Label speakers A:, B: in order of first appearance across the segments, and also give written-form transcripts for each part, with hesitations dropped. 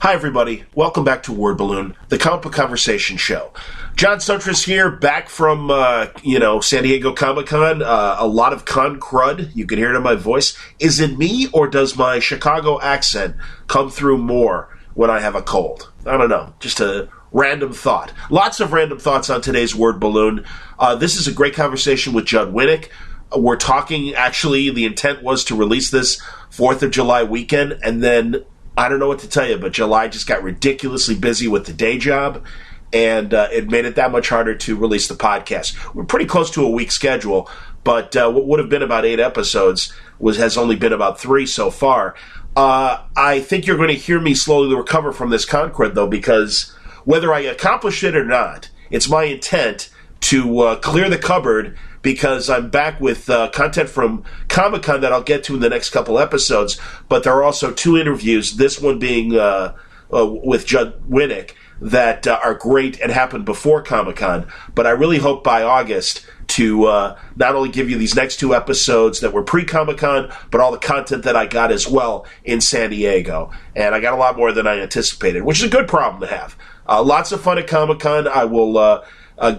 A: Hi, everybody. Welcome back to Word Balloon, the comic book conversation show. John Suntress here, back from, San Diego Comic-Con. A lot of con crud. You can hear it in my voice. Is it me, or does my Chicago accent come through more when I have a cold? I don't know. Just a random thought. Lots of random thoughts on today's Word Balloon. This is a great conversation with Judd Winick. We're talking, actually, the intent was to release this 4th of July weekend, and then I don't know what to tell you, but July just got ridiculously busy with the day job, and it made it that much harder to release the podcast. We're pretty close to a week schedule, but what would have been about 8 episodes has only been about 3 so far. I think you're going to hear me slowly recover from this Concord, though, because whether I accomplish it or not, it's my intent to clear the cupboard, because I'm back with content from Comic-Con that I'll get to in the next couple episodes, but there are also 2 interviews, this one being with Judd Winick, that are great and happened before Comic-Con. But I really hope by August to not only give you these next 2 episodes that were pre-Comic-Con, but all the content that I got as well in San Diego. And I got a lot more than I anticipated, which is a good problem to have. Lots of fun at Comic-Con. I will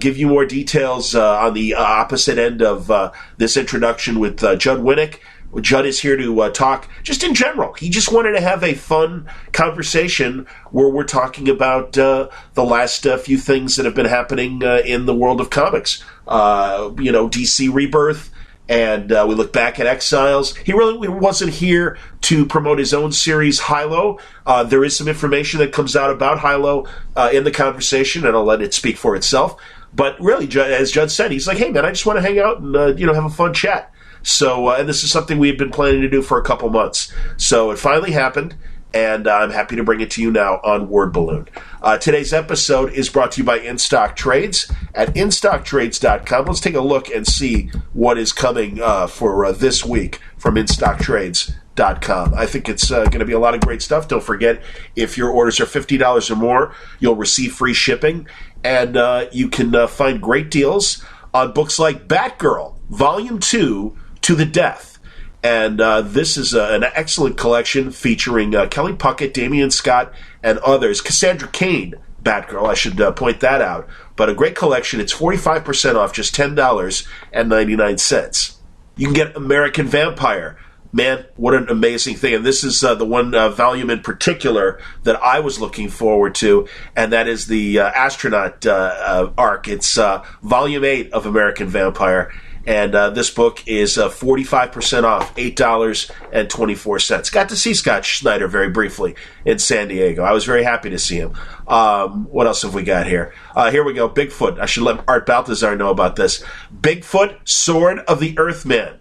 A: give you more details on the opposite end of this introduction with Judd Winick. Judd is here to talk just in general. He just wanted to have a fun conversation where we're talking about the last few things that have been happening in the world of comics. DC Rebirth, and we look back at Exiles. He really wasn't here to promote his own series, Hilo. There is some information that comes out about Hilo in the conversation, and I'll let it speak for itself. But really, as Judd said, he's like, hey, man, I just want to hang out and have a fun chat. So, and this is something we've been planning to do for a couple months. So it finally happened, and I'm happy to bring it to you now on Word Balloon. Today's episode is brought to you by In Stock Trades at InStockTrades.com. Let's take a look and see what is coming for this week from InStockTrades.com. I think it's going to be a lot of great stuff. Don't forget, if your orders are $50 or more, you'll receive free shipping, and you can find great deals on books like Batgirl, Volume 2, To the Death. And this is an excellent collection featuring Kelly Puckett, Damian Scott, and others. Cassandra Cain, Batgirl, I should point that out. But a great collection. It's 45% off, just $10.99. You can get American Vampire. Man, what an amazing thing. And this is the one volume in particular that I was looking forward to, and that is the astronaut arc. It's Volume 8 of American Vampire. And this book is 45% off, $8.24. Got to see Scott Snyder very briefly in San Diego. I was very happy to see him. What else have we got here? Here we go, Bigfoot. I should let Art Baltazar know about this. Bigfoot, Sword of the Earthman.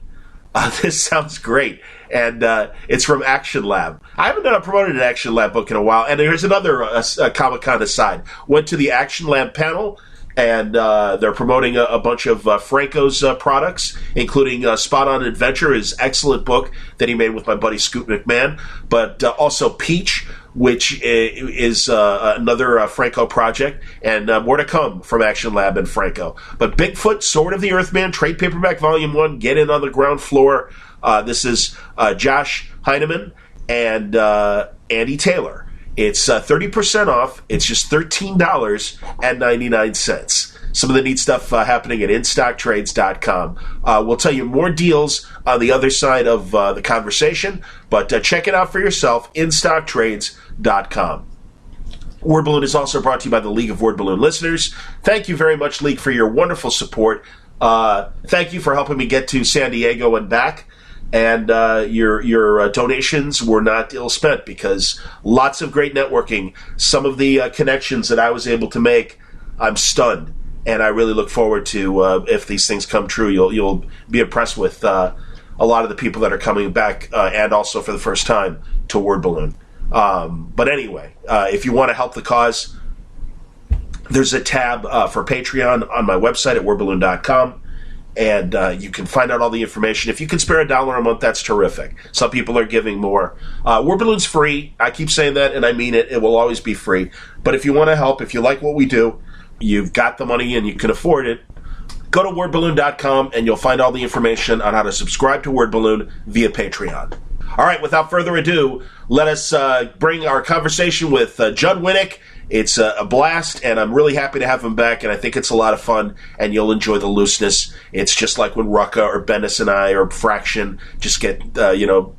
A: This sounds great. And it's from Action Lab. I haven't promoted an Action Lab book in a while. And here's another Comic-Con aside. Went to the Action Lab panel, and they're promoting a bunch of Franco's products, including Spot On Adventure, his excellent book that he made with my buddy Scoot McMahon, but also Peach, which is another Franco project, and more to come from Action Lab and Franco. But Bigfoot, Sword of the Earthman, trade paperback Volume 1, get in on the ground floor. This is Josh Heineman and Andy Taylor. It's 30% off. It's just $13.99. Some of the neat stuff happening at InStockTrades.com. We'll tell you more deals on the other side of the conversation, but check it out for yourself, InStockTrades.com. Word Balloon is also brought to you by the League of Word Balloon listeners. Thank you very much, League, for your wonderful support. Thank you for helping me get to San Diego and back. And your donations were not ill spent, because lots of great networking. Some of the connections that I was able to make, I'm stunned, and I really look forward to if these things come true. You'll be impressed with a lot of the people that are coming back, and also for the first time to Word Balloon. But anyway, if you want to help the cause, there's a tab for Patreon on my website at wordballoon.com. And you can find out all the information. If you can spare $1 a month, that's terrific. Some people are giving more. Word Balloon's free. I keep saying that, and I mean it. It will always be free. But if you want to help, if you like what we do, you've got the money and you can afford it, go to wordballoon.com and you'll find all the information on how to subscribe to Word Balloon via Patreon. All right, without further ado, let us bring our conversation with Judd Winick. It's a blast, and I'm really happy to have him back, and I think it's a lot of fun, and you'll enjoy the looseness. It's just like when Rucka or Bennis and I or Fraction just get,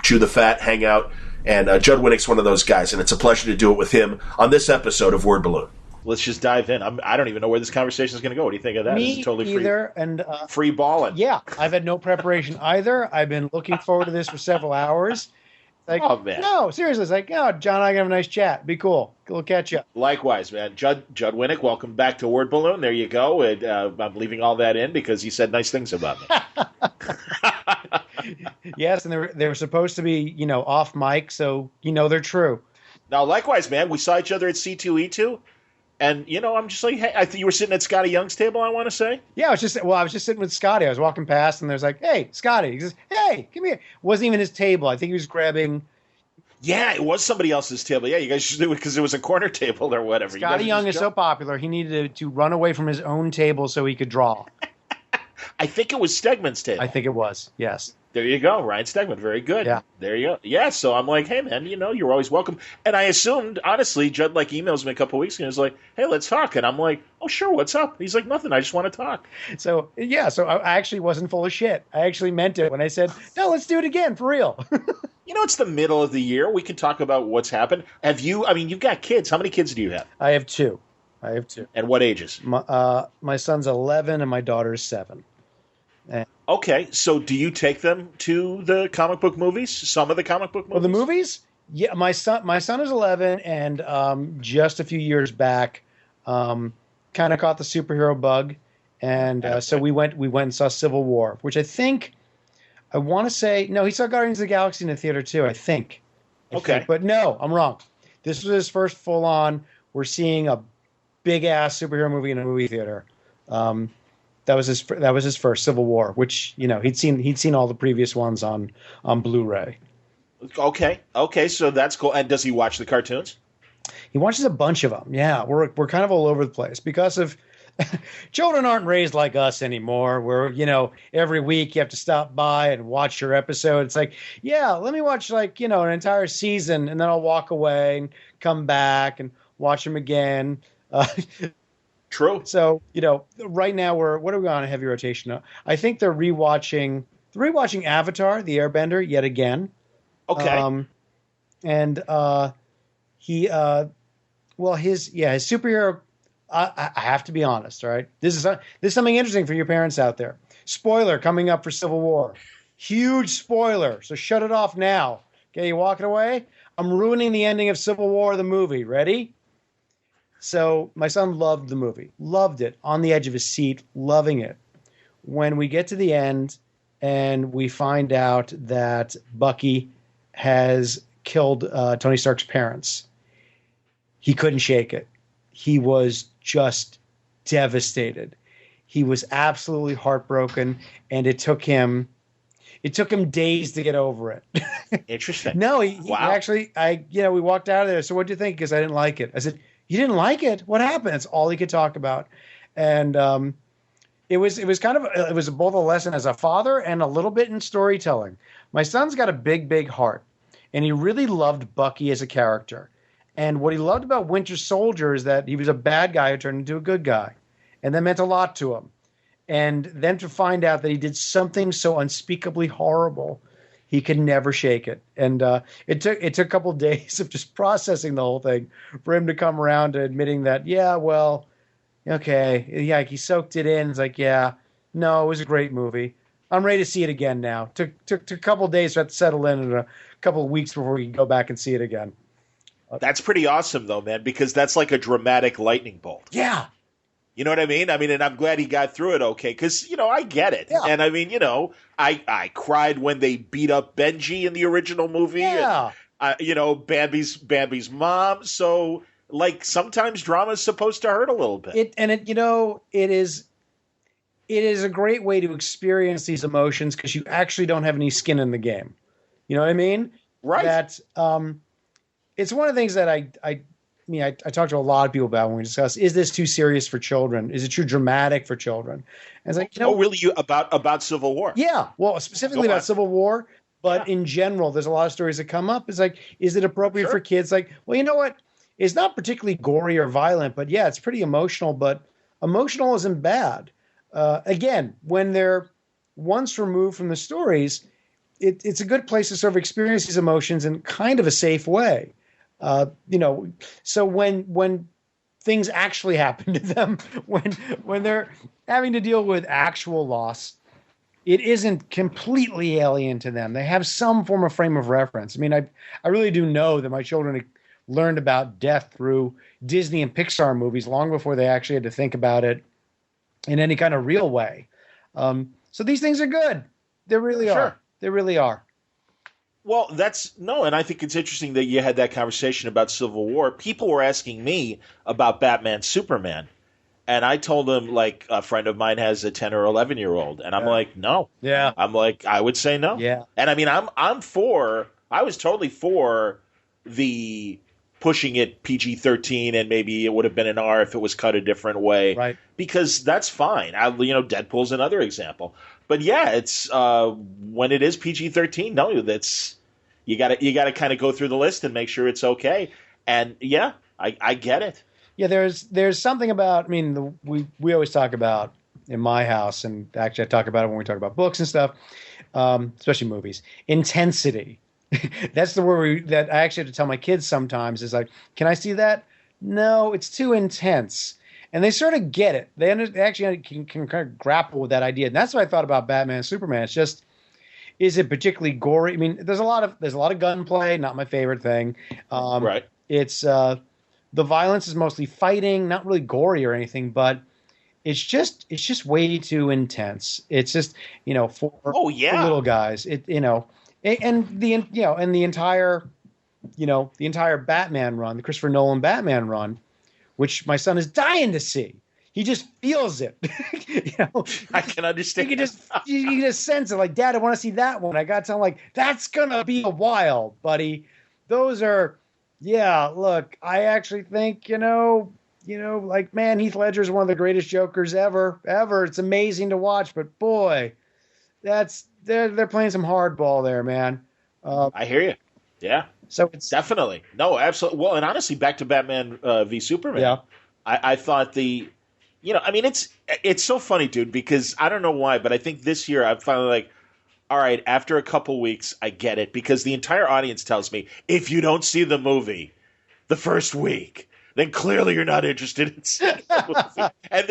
A: chew the fat, hang out, and Judd Winick's one of those guys, and it's a pleasure to do it with him on this episode of Word Balloon.
B: Let's just dive in. I don't even know where this conversation is going to go. What do you think of that?
C: Me
B: Is it totally
C: either,
B: free,
C: and
B: free balling?
C: Yeah, I've had no preparation either. I've been looking forward to this for several hours. Like,
B: oh, man.
C: No, seriously. It's like, oh, John and I can have a nice chat. Be cool. We'll catch up.
B: Likewise, man. Judd Winick, welcome back to Word Balloon. There you go. And, I'm leaving all that in because you said nice things about me.
C: Yes, and they were supposed to be, off mic, so they're true.
B: Now, likewise, man. We saw each other at C2E2. And, I'm just like, hey, I think you were sitting at Scotty Young's table, I want to say.
C: Yeah, I was just sitting with Scotty. I was walking past, and there's like, hey, Scotty. He says, hey, come here. It wasn't even his table. I think he was grabbing.
B: Yeah, it was somebody else's table. Yeah, you guys should do it because it was a corner table or whatever.
C: Scotty Young is so popular, he needed to run away from his own table so he could draw.
B: I think it was Stegman's table.
C: I think it was, yes.
B: There you go, Ryan Stegman. Very good.
C: Yeah.
B: There you go. Yeah, so I'm like, hey, man, you're always welcome. And I assumed, honestly, Judd emails me a couple of weeks ago and was like, hey, let's talk. And I'm like, oh, sure, what's up? He's like, nothing. I just want to talk.
C: So I actually wasn't full of shit. I actually meant it when I said, no, let's do it again, for real.
B: It's the middle of the year. We can talk about what's happened. You've got kids. How many kids do you have?
C: I have two.
B: And what ages?
C: My son's 11 and my daughter's 7.
B: Okay, so do you take them to the comic book movies? Some of the comic book movies?
C: Well, the movies? Yeah, my son is 11, and just a few years back, kind of caught the superhero bug, and so we went and saw Civil War, which I want to say, no, he saw Guardians of the Galaxy in the theater too, I think. But no, I'm wrong. This was his first full-on, we're seeing a big-ass superhero movie in a movie theater. That was his first Civil War, which he'd seen all the previous ones on Blu-ray.
B: Okay, so that's cool. And does he watch the cartoons?
C: He watches a bunch of them. Yeah, we're kind of all over the place because of children aren't raised like us anymore. Where every week you have to stop by and watch your episode. It's like, yeah, let me watch an entire season, and then I'll walk away and come back and watch them again.
B: True.
C: So, right now what are we on a heavy rotation now? I think they're rewatching Avatar, the Airbender, yet again.
B: Okay.
C: And his superhero, I have to be honest, all right? This is something interesting for your parents out there. Spoiler coming up for Civil War. Huge spoiler. So shut it off now. Okay, you walking away? I'm ruining the ending of Civil War, the movie. Ready? So my son loved the movie, loved it, on the edge of his seat, loving it. When we get to the end and we find out that Bucky has killed Tony Stark's parents, he couldn't shake it. He was just devastated. He was absolutely heartbroken, and it took him days to get over it.
B: Interesting.
C: No, he actually, we walked out of there. So what do you think? Because I didn't like it. I said, you didn't like it? What happened? That's all he could talk about. And it was both a lesson as a father and a little bit in storytelling. My son's got a big, big heart, and he really loved Bucky as a character. And what he loved about Winter Soldier is that he was a bad guy who turned into a good guy. And that meant a lot to him. And then to find out that he did something so unspeakably horrible, he could never shake it. And it took a couple of days of just processing the whole thing for him to come around to admitting that, he soaked it in. It's like, it was a great movie. I'm ready to see it again now. Took a couple of days for it to settle in and a couple of weeks before we can go back and see it again.
B: That's pretty awesome, though, man, because that's like a dramatic lightning bolt.
C: Yeah.
B: You know what I mean? And I'm glad he got through it okay, because, I get it.
C: Yeah.
B: And, I cried when they beat up Benji in the original movie.
C: Yeah.
B: And, Bambi's mom. So, sometimes drama is supposed to hurt a little bit.
C: It is a great way to experience these emotions because you actually don't have any skin in the game. You know what I mean?
B: Right.
C: That it's one of the things that I talk to a lot of people about when we discuss, is this too serious for children? Is it too dramatic for children? And it's like,
B: really? About Civil War?
C: Yeah. Well, specifically about Civil War, But in general, there's a lot of stories that come up. It's like, is it appropriate
B: Sure.
C: for kids? Like, well, you know what? It's not particularly gory or violent, but yeah, it's pretty emotional. But emotional isn't bad. Again, when they're once removed from the stories, it's a good place to sort of experience these emotions in kind of a safe way. So when things actually happen to them, when they're having to deal with actual loss, it isn't completely alien to them. They have some form of frame of reference. I mean, I really do know that my children learned about death through Disney and Pixar movies long before they actually had to think about it in any kind of real way. So these things are good. They really are.
B: Sure.
C: They really are.
B: Well, and I think it's interesting that you had that conversation about Civil War. People were asking me about Batman, Superman. And I told them, like, a friend of mine has a 10 or 11-year-old. And I'm like, no.
C: Yeah.
B: I'm like, I would say no.
C: Yeah.
B: And I mean, I was totally for the pushing it PG-13, and maybe it would have been an R if it was cut a different way.
C: Right.
B: Because that's fine. Deadpool's another example. But yeah, it's when it is PG-13, no, that's you got to kind of go through the list and make sure it's okay. And yeah, I get it.
C: Yeah, there's something about. I mean, we always talk about in my house, and actually I talk about it when we talk about books and stuff, especially movies. Intensity. That's the word that I actually have to tell my kids sometimes. Is like, can I see that? No, it's too intense. And they sort of get it. They actually can kind of grapple with that idea. And that's what I thought about Batman and Superman. It's just, is it particularly gory? I mean, there's a lot of gunplay. Not my favorite thing.
B: Right.
C: It's the violence is mostly fighting, not really gory or anything, but it's just way too intense. It's just for little guys. And the entire Batman run, the Christopher Nolan Batman run, which my son is dying to see. He just feels it.
B: I can understand.
C: You can just sense it. Like, Dad, I want to see that one. I got to tell him, like, that's gonna be a while, buddy. Those are, yeah. Look, I actually think like, man, Heath Ledger is one of the greatest Jokers ever. It's amazing to watch, but boy, they're playing some hardball there, man.
B: I hear you. Yeah.
C: So it's
B: definitely no, absolutely. Well, and honestly, back to Batman v Superman.
C: Yeah.
B: I thought it's so funny, dude, because I don't know why, but I think this year I'm finally like, all right, after a couple weeks, I get it, because the entire audience tells me if you don't see the movie the first week, then clearly you're not interested in seeing the movie. And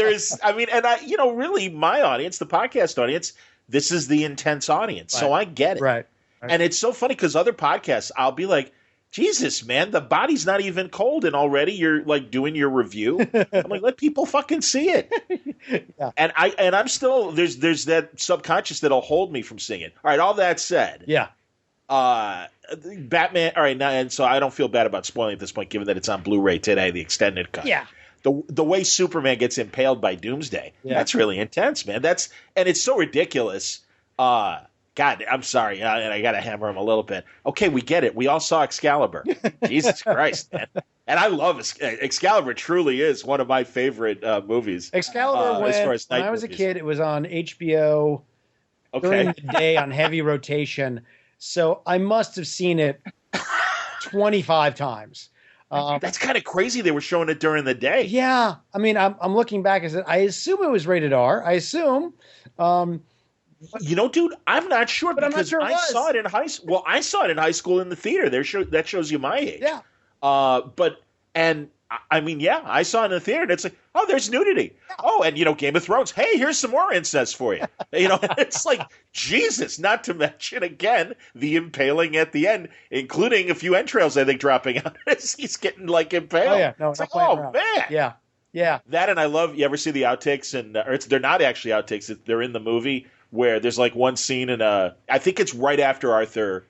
B: really, my audience, the podcast audience, this is the intense audience, so I get it.
C: Right.
B: And it's so funny because other podcasts, I'll be like, Jesus, man, the body's not even cold, and already you're like doing your review. I'm like, let people fucking see it. Yeah. And I'm still there's that subconscious that'll hold me from seeing it. All right, all that said,
C: yeah.
B: Batman. All right, now, and so I don't feel bad about spoiling at this point, given that it's on Blu-ray today, the extended cut.
C: Yeah.
B: The way Superman gets impaled by Doomsday, that's really intense, man. And it's so ridiculous. God, I'm sorry, and I got to hammer him a little bit. Okay, we get it. We all saw Excalibur. Jesus Christ, man. And I love Excalibur. Truly is one of my favorite movies.
C: Excalibur, when I was a kid, it was on HBO during the day on heavy rotation. So I must have seen it 25 times.
B: That's kind of crazy. They were showing it during the day.
C: Yeah, I mean, I'm looking back. I assume it was rated R. I assume.
B: Dude, I'm not sure,
C: but
B: because
C: I'm not sure
B: I saw it in high school. Well, I saw it in high school in the theater. That shows you my age.
C: Yeah.
B: I saw it in the theater, and it's like, oh, there's nudity. Oh, and Game of Thrones. Hey, here's some more incest for you. It's like, Jesus. Not to mention again the impaling at the end, including a few entrails, I think, dropping out as he's getting like impaled.
C: Oh yeah, no,
B: it's like, oh man.
C: Yeah. Yeah.
B: That, and I love. You ever see the outtakes? They're not actually outtakes. They're in the movie, where there's like one scene in I think it's right after Arthur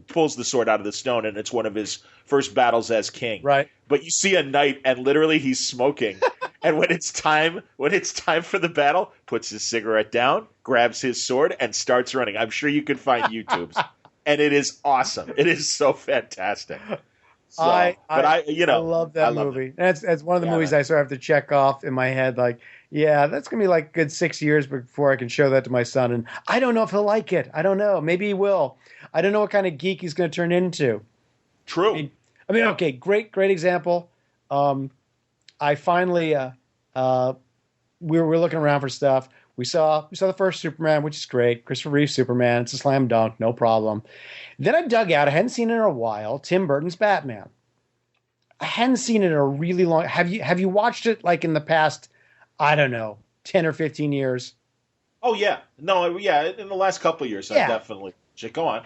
B: pulls the sword out of the stone, and it's one of his first battles as king.
C: Right.
B: But you see a knight, and literally he's smoking. And when it's time for the battle, puts his cigarette down, grabs his sword, and starts running. I'm sure you can find YouTubes. And it is awesome. It is so fantastic. So, I
C: love that movie. That's one of the movies I sort of have to check off in my head. Like, yeah, that's gonna be like a good 6 years before I can show that to my son. And I don't know if he'll like it. I don't know. Maybe he will. I don't know what kind of geek he's going to turn into.
B: True.
C: I mean, okay, great example. I finally we were looking around for stuff. We saw the first Superman, which is great. Christopher Reeve Superman. It's a slam dunk, no problem. Then I dug out. I hadn't seen it in a while. Tim Burton's Batman. I hadn't seen it in a really long. Have you watched it like in the past? I don't know, 10 or 15 years.
B: Oh yeah, no, yeah. In the last couple of years, I definitely. Go on.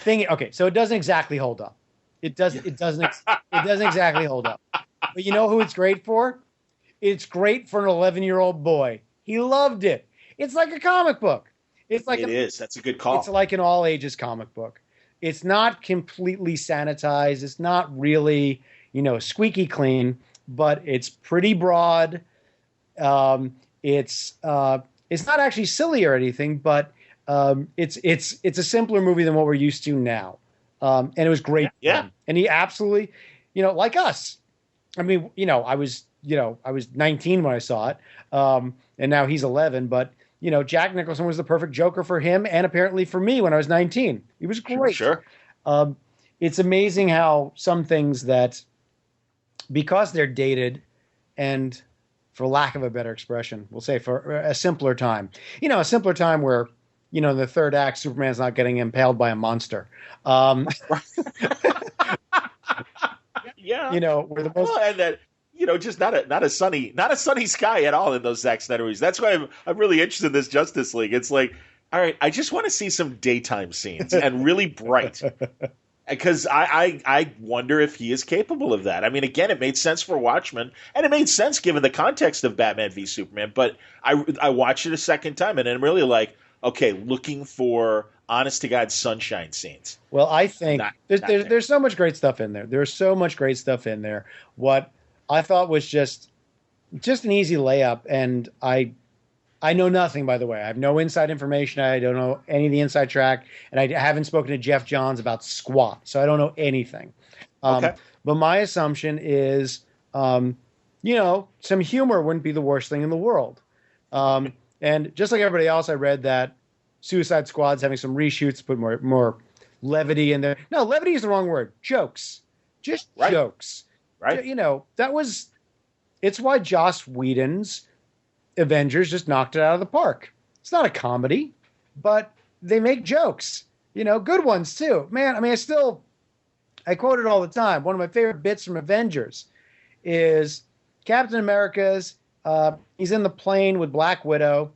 C: Okay, so it doesn't exactly hold up. It doesn't exactly hold up. But you know who it's great for? It's great for an 11-year-old boy. He loved it. It's like a comic book. It is.
B: That's a good call.
C: It's like an all ages comic book. It's not completely sanitized. It's not really, squeaky clean, but it's pretty broad. It's not actually silly or anything, but it's a simpler movie than what we're used to now. And it was great.
B: Yeah.
C: And he absolutely, like us. I mean, I was 19 when I saw it. And now he's 11, but Jack Nicholson was the perfect Joker for him and apparently for me when I was 19. He was great.
B: Sure.
C: It's amazing how some things that, because they're dated and for lack of a better expression, we'll say for a simpler time, a simpler time where, in the third act, Superman's not getting impaled by a monster.
B: Yeah.
C: We're the most...
B: and that, just not a sunny sky at all in those Zack Snyder movies. That's why I'm really interested in this Justice League. It's like, all right, I just want to see some daytime scenes and really bright. Because I wonder if he is capable of that. I mean, again, it made sense for Watchmen, and it made sense given the context of Batman v Superman. But I watched it a second time, and I'm really like, okay, looking for honest-to-God sunshine scenes.
C: Well, I think there's so much great stuff in there. There's so much great stuff in there. What I thought was just an easy layup, and I know nothing, by the way. I have no inside information. I don't know any of the inside track, and I haven't spoken to Jeff Johns about squat, so I don't know anything.
B: Okay.
C: But my assumption is, some humor wouldn't be the worst thing in the world. And just like everybody else, I read that Suicide Squad's having some reshoots, put more levity in there. No, levity is the wrong word. Jokes. Just jokes.
B: Right.
C: It's why Joss Whedon's Avengers just knocked it out of the park. It's not a comedy, but they make jokes, good ones too. Man, I mean, I quote it all the time. One of my favorite bits from Avengers is Captain America's, he's in the plane with Black Widow.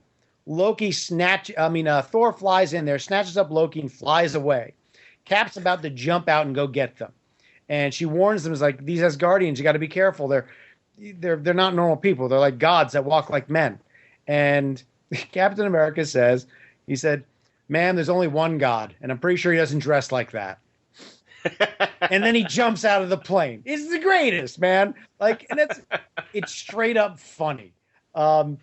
C: Thor flies in there, snatches up Loki and flies away. Cap's about to jump out and go get them. And she warns them, is like, these Asgardians, you got to be careful. They're not normal people. They're like gods that walk like men. And Captain America he said, ma'am, there's only one God, and I'm pretty sure he doesn't dress like that. And then he jumps out of the plane. It's the greatest, man. And it's straight up funny. And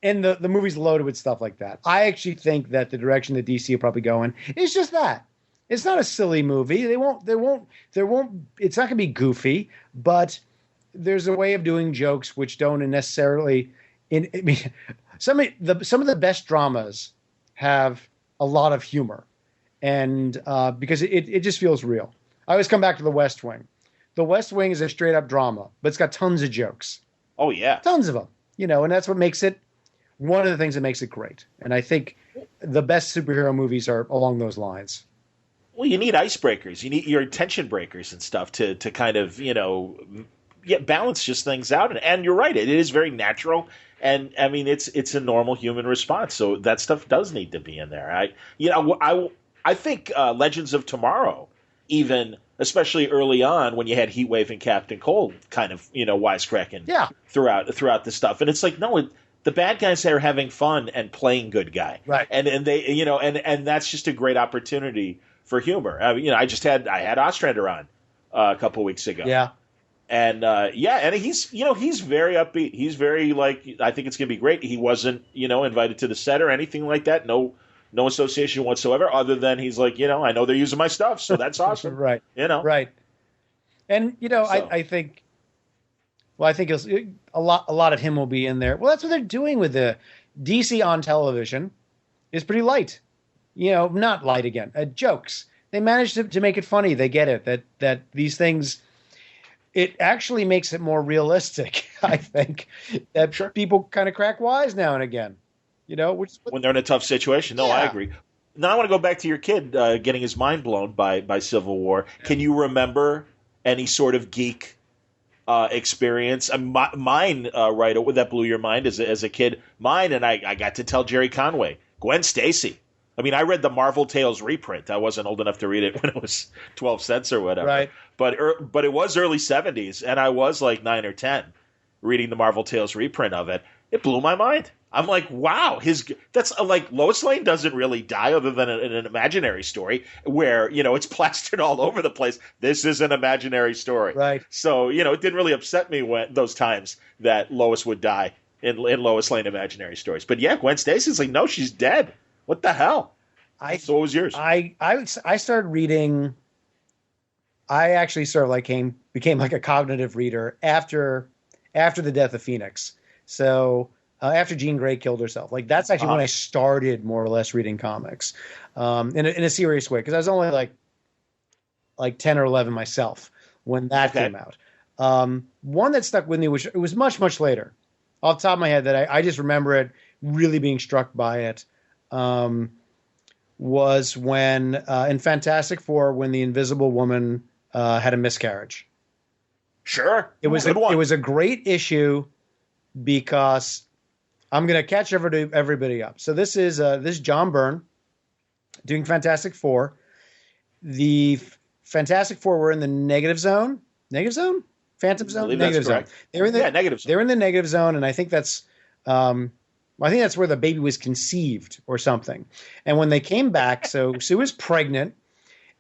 C: the movie's loaded with stuff like that. I actually think that the direction that DC will probably go in is just that. It's not a silly movie. It's not going to be goofy, but there's a way of doing jokes which don't necessarily. Some of the best dramas have a lot of humor, and because it just feels real. I always come back to The West Wing. The West Wing is a straight up drama, but it's got tons of jokes.
B: Oh yeah,
C: tons of them. And that's what makes it one of the things that makes it great. And I think the best superhero movies are along those lines.
B: Well, you need icebreakers. You need your tension breakers and stuff to kind of, balance just things out. And you're right. It is very natural. And I mean, it's a normal human response. So that stuff does need to be in there. I think Legends of Tomorrow, even especially early on when you had Heatwave and Captain Cold kind of, wisecracking throughout the stuff. And it's like, no, the bad guys are having fun and playing good guy.
C: Right.
B: And they, and that's just a great opportunity for humor. I had Ostrander on a couple weeks ago.
C: Yeah.
B: And and he's very upbeat. He's very I think it's gonna be great. He wasn't invited to the set or anything like that. No no association whatsoever, other than he's like, I know they're using my stuff, so that's awesome.
C: Right. Right. And, I think, well, I think a lot of him will be in there. Well, that's what they're doing with the DC on television is pretty light. Not light again, jokes. They managed to make it funny. They get it, that these things, it actually makes it more realistic, I think, that people kind of crack wise now and again,
B: when they're in a tough situation. No, yeah. I agree. Now I want to go back to your kid getting his mind blown by Civil War. Can you remember any sort of geek experience? Mine, right, that blew your mind as a kid. Mine, and I got to tell Jerry Conway, Gwen Stacy. I mean, I read the Marvel Tales reprint. I wasn't old enough to read it when it was 12 cents or whatever.
C: Right.
B: But it was early 70s, and I was like 9 or 10 reading the Marvel Tales reprint of it. It blew my mind. I'm like, wow, that's like Lois Lane doesn't really die other than in an imaginary story where, it's plastered all over the place. This is an imaginary story.
C: Right.
B: So, it didn't really upset me those times that Lois would die in Lois Lane imaginary stories. But yeah, Gwen Stacy's like, no, she's dead. What the hell? So what was yours?
C: I started reading. I actually sort of became like a cognitive reader after the death of Phoenix. So after Jean Grey killed herself, that's actually when I started more or less reading comics in a serious way, because I was only like 10 or 11 myself when that came out. One that stuck with me, which it was much, much later, off the top of my head, that I just remember it really being struck by it. Was when in Fantastic Four, when the Invisible Woman had a miscarriage.
B: Sure,
C: it was a great issue because I'm going to catch everybody up. So this is John Byrne doing Fantastic Four. The Fantastic Four were in the negative zone. Negative zone? Phantom zone? Negative zone. They're in the
B: negative zone.
C: They're in the negative zone, and I think that's where the baby was conceived or something. And when they came back, so Sue is pregnant,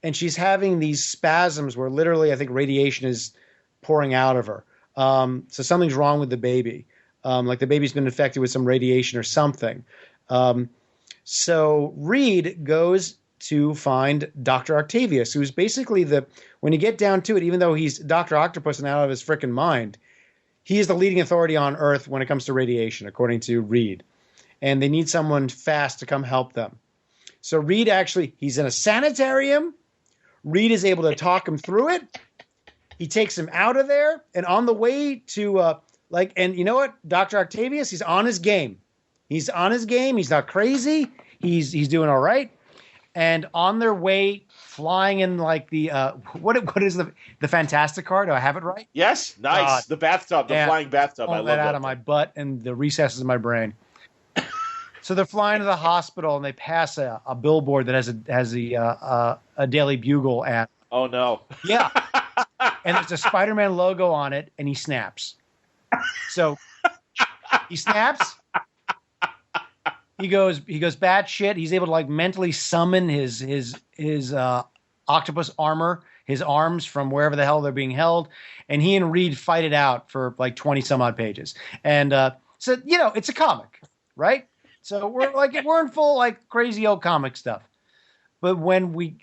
C: and she's having these spasms where literally I think radiation is pouring out of her. So something's wrong with the baby. Like the baby's been infected with some radiation or something. So Reed goes to find Dr. Octavius, who's basically when you get down to it, even though he's Dr. Octopus and out of his frickin' mind, he is the leading authority on Earth when it comes to radiation, according to Reed. And they need someone fast to come help them. So Reed he's in a sanitarium. Reed is able to talk him through it. He takes him out of there. And on the way to, and you know what? Dr. Octavius, he's on his game. He's on his game. He's not crazy. He's doing all right. And on their way, flying in the what is the Fantastic car? Do I have it right?
B: Yes, nice. The bathtub, flying bathtub. I love that
C: out of my butt and the recesses of my brain. So they're flying to the hospital and they pass a billboard that has a Daily Bugle ad.
B: Oh no!
C: Yeah, and there's a SpiderMan logo on it, and he snaps. So he snaps. He goes bad shit. He's able to mentally summon his octopus armor, his arms from wherever the hell they're being held, and he and Reed fight it out for 20 some odd pages. And so it's a comic, right? So we're in full crazy old comic stuff. But when we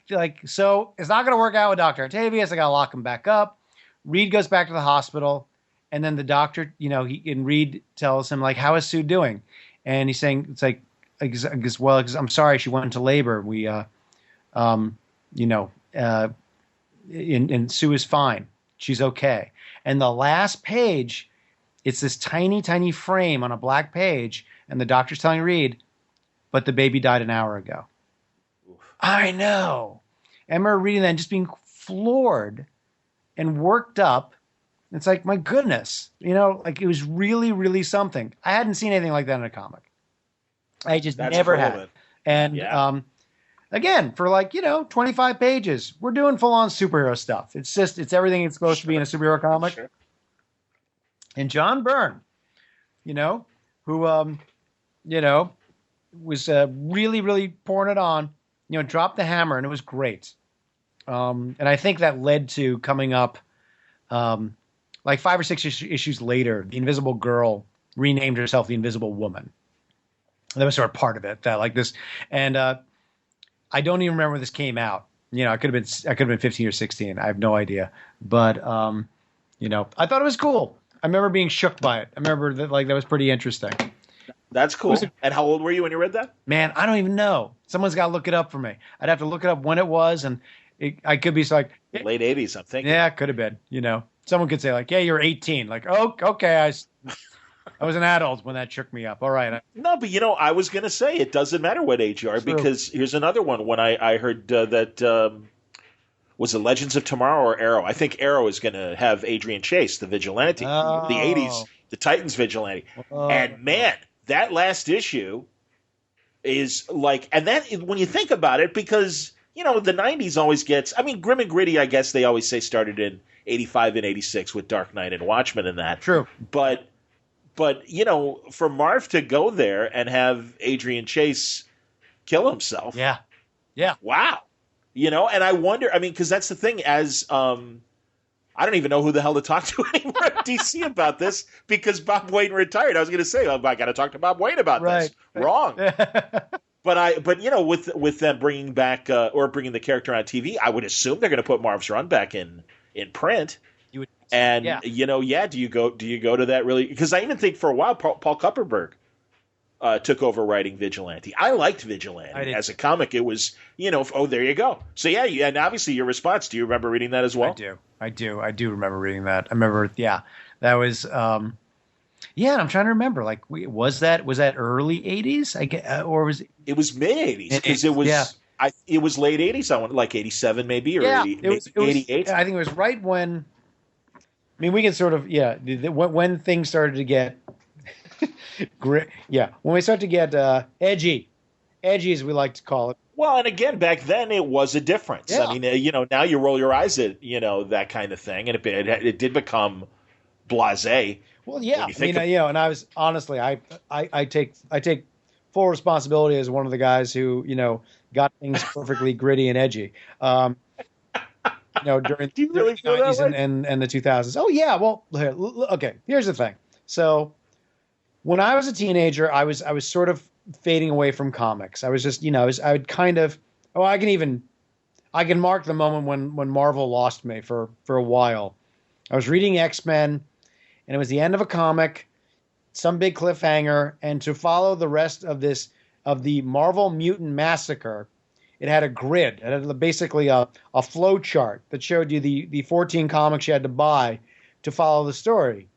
C: so it's not going to work out with Dr. Octavius. I got to lock him back up. Reed goes back to the hospital, and then the doctor, Reed tells him how is Sue doing? And he's saying, it's I'm sorry, she went into labor. We, and Sue is fine. She's okay. And the last page, it's this tiny, tiny frame on a black page. And the doctor's telling Reed, but the baby died an hour ago. Oof. I know. I remember reading that and just being floored and worked up. It's my goodness, it was really, really something. I hadn't seen anything like that in a comic. I just never had. And again, for 25 pages, we're doing full on superhero stuff. It's everything it's supposed to be in a superhero comic. Sure. And John Byrne, who, was really, really pouring it on, dropped the hammer, and it was great. And I think that led to coming up, 5 or 6 issues later, the Invisible Girl renamed herself the Invisible Woman. That was sort of part of it. That like this, and I don't even remember when this came out. I could have been 15 or 16. I have no idea. But I thought it was cool. I remember being shook by it. I remember that that was pretty interesting.
B: That's cool. And how old were you when you read that?
C: Man, I don't even know. Someone's got to look it up for me. I'd have to look it up when it was, and I could be like
B: late 80s. I'm thinking.
C: Yeah, it could have been. Someone could say like, "Yeah, you're 18." Like, oh, okay, I was an adult when that shook me up. All right.
B: No, but I was going to say it doesn't matter what age you are, because here's another one. When I heard that was it Legends of Tomorrow or Arrow? I think Arrow is going to have Adrian Chase, the vigilante, the 80s, the Titans vigilante. And man, that last issue is like, and that when you think about it, because the 90s always gets, I mean, grim and gritty, I guess they always say started in 85 and 86 with Dark Knight and Watchmen and that.
C: True.
B: But for Marv to go there and have Adrian Chase kill himself.
C: Yeah.
B: Wow. And I wonder, I mean, because that's the thing, as I don't even know who the hell to talk to anymore at DC about this, because Bob Wayne retired. I was going to say, I got to talk to Bob Wayne about this. Wrong. But with them bringing back or bringing the character on TV, I would assume they're going to put Marv's run back in print. You would, and do you go to that really? Because I even think for a while Paul Kupperberg took over writing Vigilante. I liked Vigilante as a comic. It was there you go. So and obviously your response. Do you remember reading that as well?
C: I do remember reading that. I remember that was and I'm trying to remember, like, was that early 80s? Or was
B: it was mid 80s, because it was it was late 80s. I want like 87 maybe, or 88.
C: I think it was right when, I mean, we can sort of when things started to get great. Yeah, when we start to get edgy as we like to call it.
B: Well, and again, back then it was a difference.
C: Yeah.
B: I mean, now you roll your eyes at that kind of thing, and it did become blasé.
C: Well, yeah, and I was honestly, I take full responsibility as one of the guys who got things perfectly gritty and edgy. During the 90s and the 2000s. Oh yeah, well, okay. Here's the thing. So when I was a teenager, I was sort of fading away from comics. I was just, I would kind of, I can mark the moment when Marvel lost me for a while. I was reading XMen, and it was the end of a comic, some big cliffhanger, and to follow the rest of the Marvel Mutant Massacre, it had a grid. It had basically a flow chart that showed you the 14 comics you had to buy to follow the story.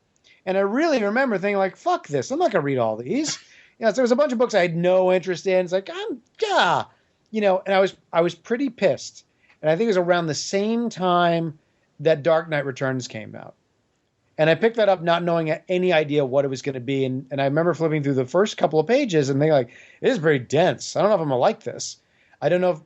C: And I really remember thinking, like, fuck this. I'm not going to read all these. So there was a bunch of books I had no interest in. It's like, and I was pretty pissed. And I think it was around the same time that Dark Knight Returns came out. And I picked that up not knowing any idea what it was going to be. And I remember flipping through the first couple of pages and thinking, like, it is very dense. I don't know if I'm going to like this. I don't know if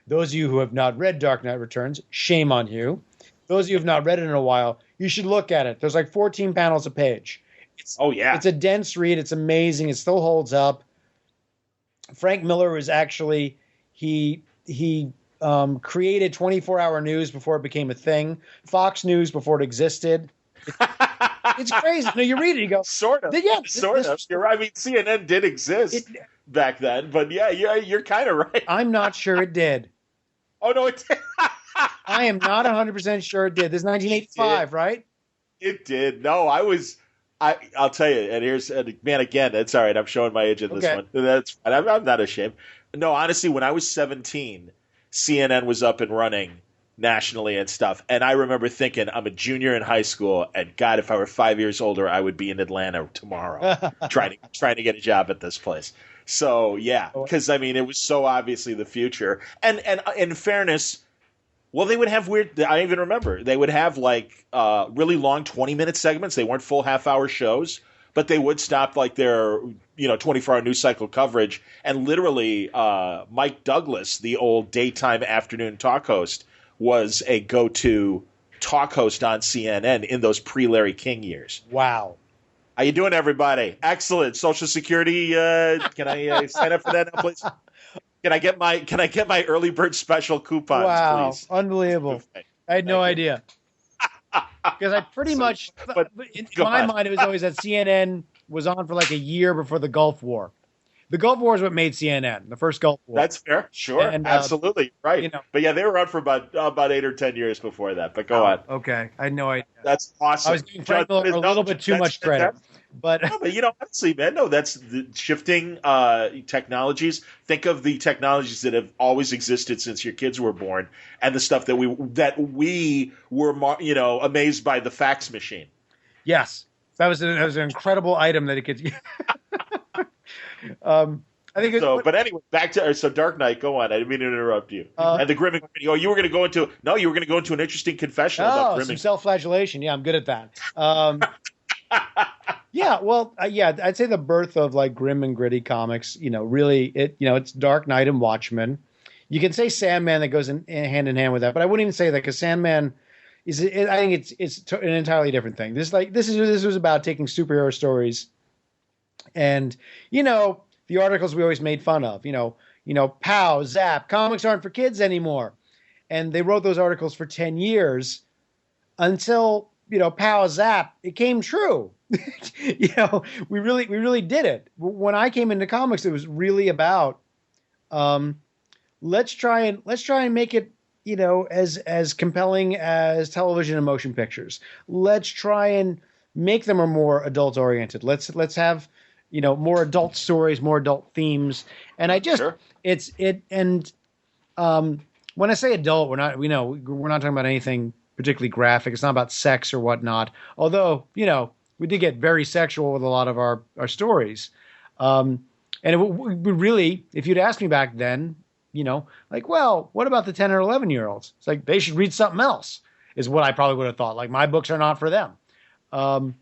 C: those of you who have not read Dark Knight Returns, shame on you. Those of you who have not read it in a while, you should look at it. There's like 14 panels a page. It's a dense read. It's amazing. It still holds up. Frank Miller was actually, he created 24-hour news before it became a thing. Fox News before it existed. It's crazy. No, you read it, you go,
B: sort of.
C: Yeah,
B: sort of. You're right. I mean, CNN did exist back then, but you're kind of right.
C: I'm not sure it did.
B: Oh no, it did.
C: I am not 100% sure it did. This is 1985, right?
B: It did. No, I'll tell you. And again, that's all right. I'm showing my age in this one. That's fine. I'm not ashamed. No, honestly, when I was 17, CNN was up and running nationally and stuff. And I remember thinking, I'm a junior in high school, and God, if I were 5 years older, I would be in Atlanta tomorrow trying to get a job at this place. So because I mean, it was so obviously the future. And in fairness, well, they would have I even remember they would have like really long 20-minute segments. They weren't full half-hour shows, but they would stop like their 24-hour news cycle coverage. And literally, Mike Douglas, the old daytime afternoon talk host, was a go-to talk host on CNN in those pre-Larry King years.
C: Wow.
B: How you doing, everybody? Excellent. Social Security, can I sign up for that now, please? Can I get my early bird special coupons, please?
C: Wow, unbelievable. I had no idea. Because I pretty much, in my mind, it was always that CNN was on for like a year before the Gulf War. The Gulf War is what made CNN, the first Gulf War.
B: That's fair. Sure.
C: And,
B: absolutely. Right. But yeah, they were around for about 8 or 10 years before that. But go on.
C: Okay. I had no idea.
B: That's awesome.
C: I was giving Frank Miller a little bit too much credit. But
B: honestly, man, no, that's the shifting technologies. Think of the technologies that have always existed since your kids were born, and the stuff that we were, amazed by the fax machine.
C: Yes, that was an incredible item that it could. I think.
B: But anyway, back to Dark Knight. Go on. I didn't mean to interrupt you. And the Grim and Gritty. Oh, you were going to go into an interesting confession about Grim
C: some
B: and
C: self-flagellation. Yeah, I'm good at that. Yeah, well, I'd say the birth of like Grim and Gritty comics. Really, it's Dark Knight and Watchmen. You can say Sandman, that goes hand in hand with that, but I wouldn't even say that, because Sandman I think it's an entirely different thing. This was about taking superhero stories, and the articles we always made fun of. Pow, zap, comics aren't for kids anymore, and they wrote those articles for 10 years until pow, zap, it came true. We really did it. When I came into comics, it was really about let's try and make it as compelling as television and motion pictures. Let's try and make them more adult oriented. Let's have more adult stories, more adult themes. And I just when I say adult, we're not talking about anything particularly graphic. It's not about sex or whatnot. Although we did get very sexual with a lot of our stories. And it would really, if you'd asked me back then, well, what about the 10 or 11-year-olds? It's like, they should read something else, is what I probably would have thought. Like, my books are not for them. And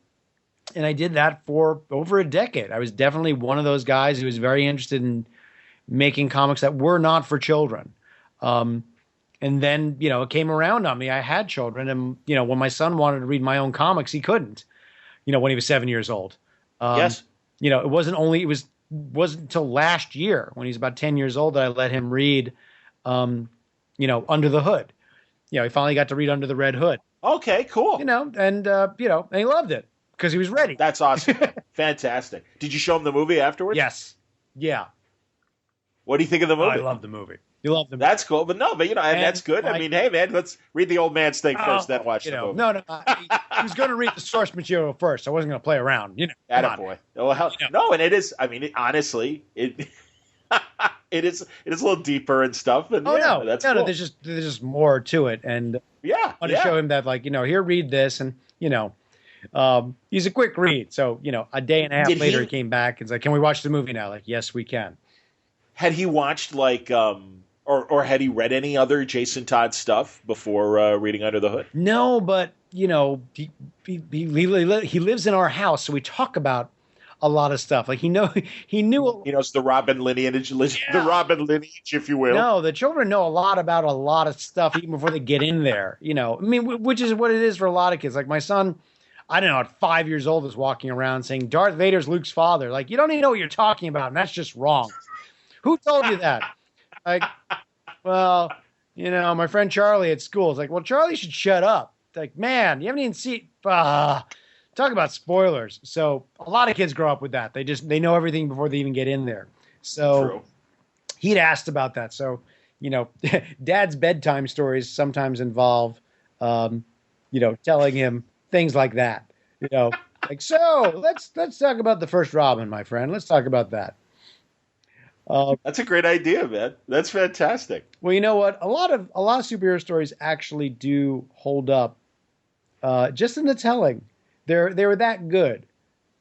C: I did that for over a decade. I was definitely one of those guys who was very interested in making comics that were not for children. And then, it came around on me. I had children. And, when my son wanted to read my own comics, he couldn't. When he was 7 years old.
B: Yes.
C: It wasn't until last year, when he was about 10 years old, that I let him read, Under the Hood. He finally got to read Under the Red Hood.
B: Okay, cool.
C: And he loved it because he was ready.
B: That's awesome. Fantastic. Did you show him the movie afterwards?
C: Yes. Yeah.
B: What do you think of the movie?
C: I love the movie. You love the movie.
B: That's cool, but and that's good. I mean, hey, man, let's read the old man's thing first, then watch the movie.
C: No, he was going to read the source material first. I wasn't going to play around.
B: Attaboy. Oh, hell, no, and it is. I mean, honestly, it is a little deper and stuff. And that's cool.
C: There's just more to it, and I want to show him that, here, read this, and he's a quick read. So a day and a half later, he came back and said, "Can we watch the movie now?" Like, yes, we can.
B: Had he watched or had he read any other Jason Todd stuff before reading Under the Hood?
C: No, but he lives in our house, so we talk about a lot of stuff. Like he knows
B: the Robin lineage, the Robin lineage, if you will.
C: No, the children know a lot about a lot of stuff even before they get in there. Which is what it is for a lot of kids. Like my son, I don't know, at 5 years old, is walking around saying Darth Vader's Luke's father. Like, you don't even know what you're talking about, and that's just wrong. Who told you that? Like, well, my friend Charlie at school is like, well, Charlie should shut up. It's like, man, you haven't even seen. Talk about spoilers. So a lot of kids grow up with that. They know everything before they even get in there. So
B: True.
C: He'd asked about that. So, Dad's bedtime stories sometimes involve, telling him things like that. Like, so let's talk about the first Robin, my friend. Let's talk about that.
B: That's a great idea, man. That's fantastic.
C: Well, you know what? A lot of superhero stories actually do hold up, just in the telling. They were that good.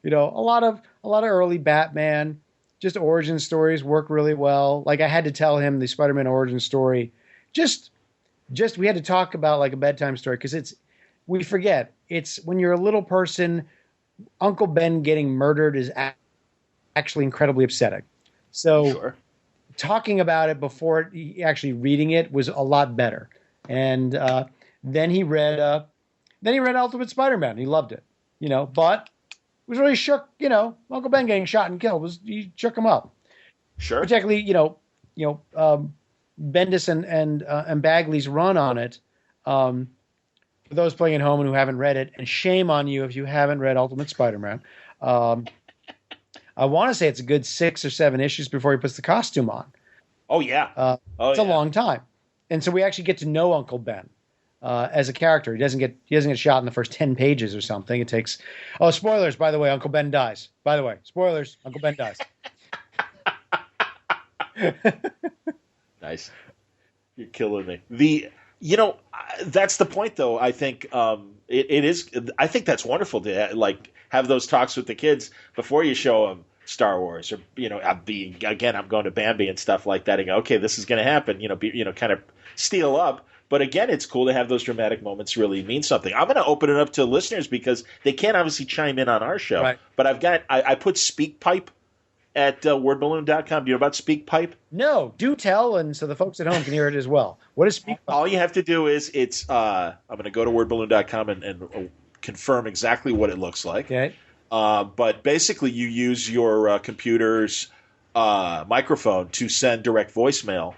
C: A lot of early Batman, just origin stories work really well. Like, I had to tell him the Spider-Man origin story. Just we had to talk about like a bedtime story, because we forget. It's when you're a little person, Uncle Ben getting murdered is actually incredibly upsetting. So
B: sure.
C: Talking about it before actually reading it was a lot better. And then he read Ultimate Spider-Man. He loved it, but it was really shook. Uncle Ben getting shot and killed he shook him up.
B: Sure.
C: Particularly, Bendis and Bagley's run on it. For those playing at home and who haven't read it, and shame on you if you haven't read Ultimate Spider-Man. I want to say it's a good 6 or 7 issues before he puts the costume on.
B: Oh yeah,
C: It's a long time, and so we actually get to know Uncle Ben as a character. He doesn't get shot in the first 10 pages or something. It takes. Oh, spoilers! By the way, Uncle Ben dies. By the way, spoilers! Uncle Ben dies.
B: Nice. You're killing me. That's the point, though. I think it is. I think that's wonderful to like have those talks with the kids before you show them Star Wars, or I'm going to Bambi and stuff like that, and go, okay, this is going to happen. Kind of steal up. But again, it's cool to have those dramatic moments really mean something. I'm going to open it up to listeners because they can't obviously chime in on our show.
C: Right.
B: But I put SpeakPipe at wordballoon.com. Do you know about SpeakPipe?
C: No, do tell, and so the folks at home can hear it as well. What is SpeakPipe?
B: All you have to do is I'm going to go to wordballoon.com and confirm exactly what it looks like.
C: Okay.
B: But basically, you use your computer's microphone to send direct voicemail,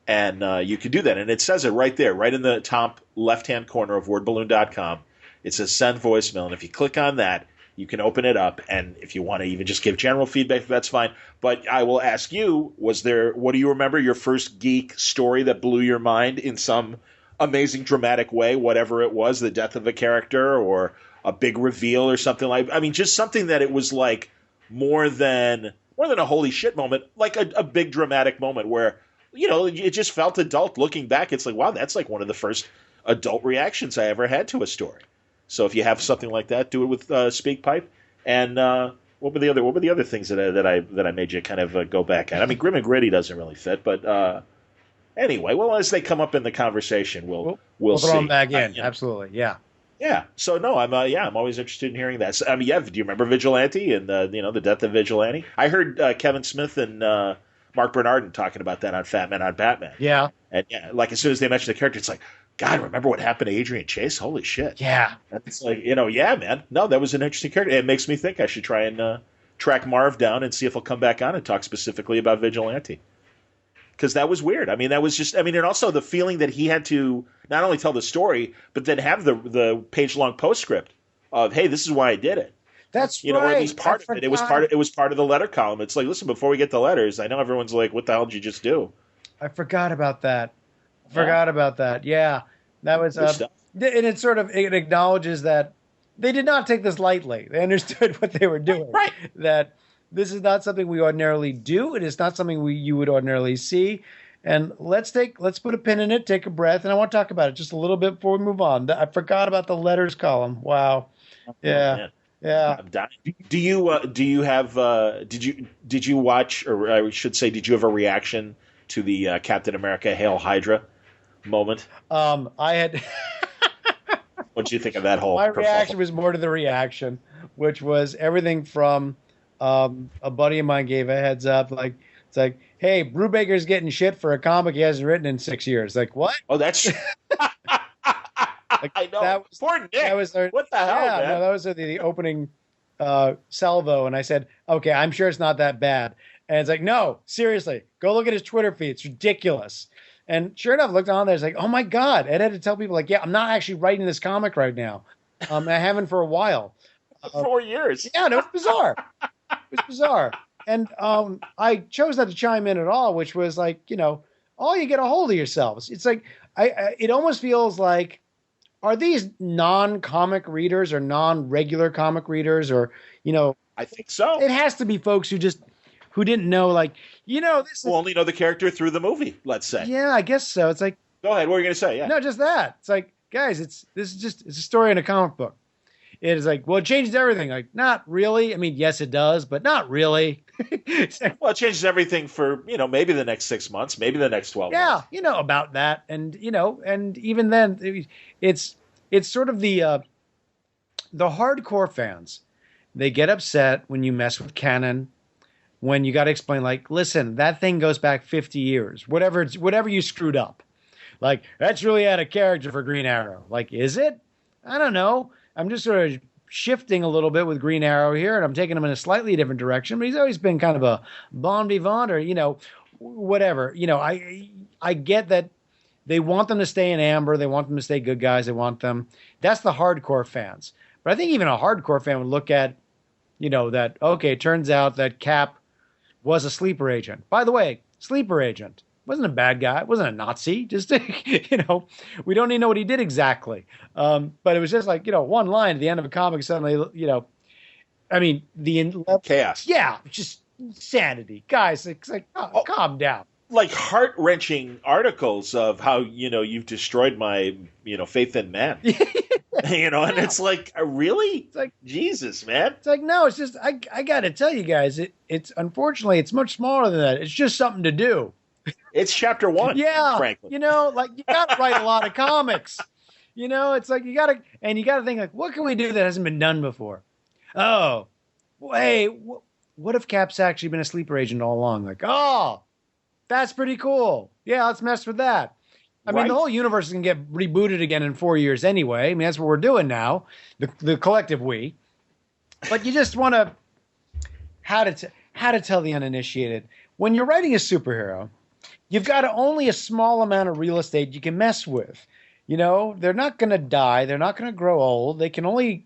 B: and you can do that. And it says it right there, right in the top left-hand corner of wordballoon.com. It says send voicemail, and if you click on that, you can open it up, and if you want to even just give general feedback, that's fine. But I will ask you, what do you remember your first geek story that blew your mind in some amazing dramatic way, whatever it was, the death of a character or a big reveal or something just something that it was like more than a holy shit moment, like a big dramatic moment where, it just felt adult looking back. It's like, wow, that's like one of the first adult reactions I ever had to a story. So if you have something like that, do it with SpeakPipe. And what were the other things that I made you kind of go back at? I mean, Grim and Gritty doesn't really fit, but anyway, well, as they come up in the conversation, we'll
C: throw
B: see.
C: them back in. Absolutely, yeah.
B: Yeah. So no, I'm always interested in hearing that. So, do you remember Vigilante and the death of Vigilante? I heard Kevin Smith and Mark Bernardin talking about that on Fat Man on Batman.
C: Yeah.
B: And like as soon as they mention the character, it's like, God, remember what happened to Adrian Chase? Holy shit.
C: Yeah.
B: And it's like, yeah, man. No, that was an interesting character. It makes me think I should try and track Marv down and see if he'll come back on and talk specifically about Vigilante. Because that was weird. I mean, that was just, and also the feeling that he had to not only tell the story, but then have the page-long postscript of, hey, this is why I did it.
C: That's
B: right. Or at least part of it. It was part of the letter column. It's like, listen, before we get the letters, I know everyone's like, what the hell did you just do?
C: I forgot about that. Yeah. That was, and it acknowledges that they did not take this lightly. They understood what they were doing.
B: Right.
C: That this is not something we ordinarily do. It is not something you would ordinarily see. And let's put a pin in it, take a breath, and I want to talk about it just a little bit before we move on. I forgot about the letters column. Wow. Yeah. Yeah.
B: I'm dying. Did you watch, or I should say, did you have a reaction to the Captain America Hail Hydra moment?
C: I had.
B: What did you think of that whole?
C: My reaction was more to the reaction, which was everything from a buddy of mine gave a heads up, like it's like, hey, Brubaker's getting shit for a comic he hasn't written in 6 years. Like, what?
B: Oh, that's. I know. Poor Nick. What the hell, man?
C: No, that was the opening salvo, and I said, okay, I'm sure it's not that bad. And it's like, no, seriously, go look at his Twitter feed. It's ridiculous. And sure enough, looked on there. It's like, oh my God. Ed had to tell people, like, yeah, I'm not actually writing this comic right now. I haven't for a while.
B: 4 years.
C: Yeah, no, it was bizarre. It was bizarre. And I chose not to chime in at all, which was like, all you get a hold of yourselves. It's like, it almost feels like, are these non-comic readers or non-regular comic readers or,
B: I think so.
C: It has to be folks who didn't know, like, this
B: who only know the character through the movie, let's say.
C: Yeah, I guess so. It's like,
B: go ahead. What were you going to say? Yeah.
C: No, just that. It's like, guys, it's a story in a comic book. It is like, well, it changes everything. Like, not really. I mean, yes, it does, but not really.
B: Well, it changes everything for, maybe the next 6 months, maybe the next 12 months.
C: Yeah, about that. And, and even then, it's sort of the hardcore fans. They get upset when you mess with canon, when you got to explain, like, listen, that thing goes back 50 years, whatever you screwed up. Like, that's really out of character for Green Arrow. Like, is it? I don't know. I'm just sort of shifting a little bit with Green Arrow here, and I'm taking him in a slightly different direction, but he's always been kind of a bon vivant or, whatever. I get that they want them to stay in Amber. They want them to stay good guys. They want them. That's the hardcore fans. But I think even a hardcore fan would look at that, okay, it turns out that Cap was a sleeper agent. By the way, sleeper agent. Wasn't a bad guy. Wasn't a Nazi. Just, we don't even know what he did exactly. But it was just like, one line at the end of a comic suddenly, the
B: chaos.
C: Yeah, just insanity. Guys, it's like, calm down.
B: Like heart-wrenching articles of how, you've destroyed my, faith in man. And it's like, really? It's like, Jesus, man.
C: It's like, no, it's just, I got to tell you guys, it's unfortunately, it's much smaller than that. It's just something to do.
B: It's chapter 1.
C: Yeah.
B: Frankly.
C: You got to write a lot of comics. It's like, you got to think, like, what can we do that hasn't been done before? Oh, hey, what if Cap's actually been a sleeper agent all along? Like, oh, that's pretty cool. Yeah, let's mess with that. I mean, the whole universe can get rebooted again in 4 years anyway. I mean, that's what we're doing now, the collective we. But you just want to how to tell the uninitiated. When you're writing a superhero, you've got only a small amount of real estate you can mess with. They're not going to die. They're not going to grow old. They can only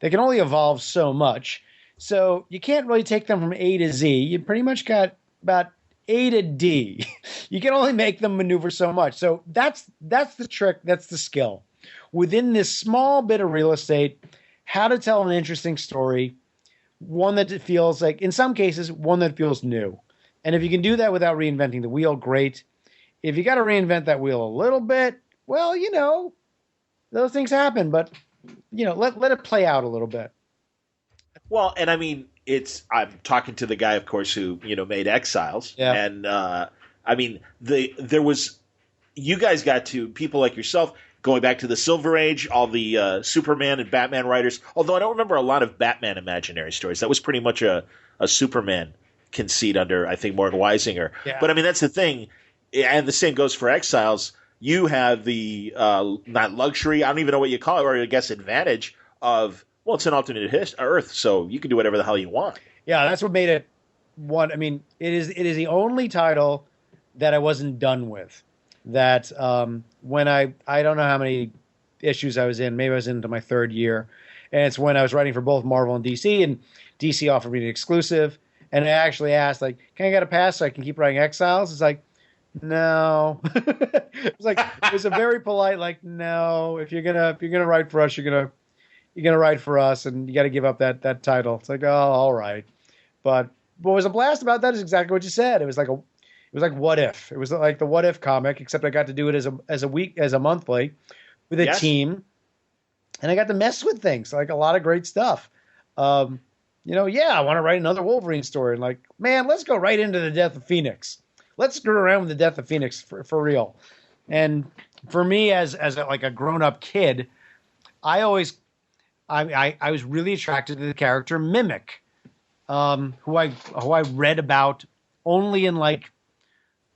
C: evolve so much. So you can't really take them from A to Z. You pretty much got about A to D. You can only make them maneuver so much. So that's the trick. That's the skill. Within this small bit of real estate, how to tell an interesting story, one that feels like, in some cases, one that feels new. And if you can do that without reinventing the wheel, great. If you got to reinvent that wheel a little bit, well, those things happen. But, let it play out a little bit.
B: Well, and I mean, I'm talking to the guy, of course, who, made Exiles.
C: Yeah.
B: And, you guys got to, people like yourself, going back to the Silver Age, all the Superman and Batman writers, although I don't remember a lot of Batman imaginary stories. That was pretty much a Superman conceit under, I think, Morgan Weisinger. Yeah. But, I mean, that's the thing, and the same goes for Exiles. You have the, not luxury, I don't even know what you call it, or I guess advantage of, well, it's an alternate Earth, so you can do whatever the hell you want.
C: Yeah, that's what made it one. I mean, it is the only title that I wasn't done with. That when I don't know how many issues I was in. Maybe I was into my third year. And it's when I was writing for both Marvel and DC, and DC offered me an exclusive. And I actually asked, like, can I get a pass so I can keep writing Exiles? It's like, no. It was a very polite, like, no. If you're gonna write for us, you're gonna write for us, and you got to give up that title. It's like, oh, all right. But what was a blast about that is exactly what you said. It was like What If. It was like the What If comic, except I got to do it as a monthly with a team, and I got to mess with things, like a lot of great stuff. I want to write another Wolverine story, and like, man, let's go right into the death of Phoenix. Let's screw around with the death of Phoenix for real. And for me, as a grown up kid, I was really attracted to the character Mimic, who I read about only in like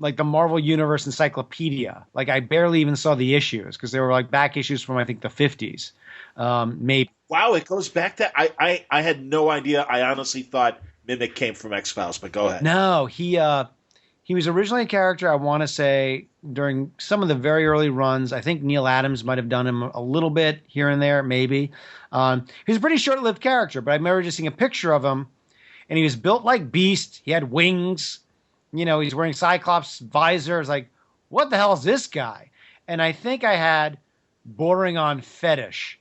C: the Marvel Universe Encyclopedia. Like, I barely even saw the issues because they were like back issues from, I think, the 50s. Maybe.
B: Wow, it goes back to I had no idea. I honestly thought Mimic came from X-Files, but go ahead.
C: No, he was originally a character, I want to say, during some of the very early runs. I think Neil Adams might have done him a little bit here and there, maybe. He was a pretty short-lived character, but I remember just seeing a picture of him, and he was built like Beast. He had wings. He's wearing Cyclops visor. It's like, what the hell is this guy? And I think I had bordering on fetish.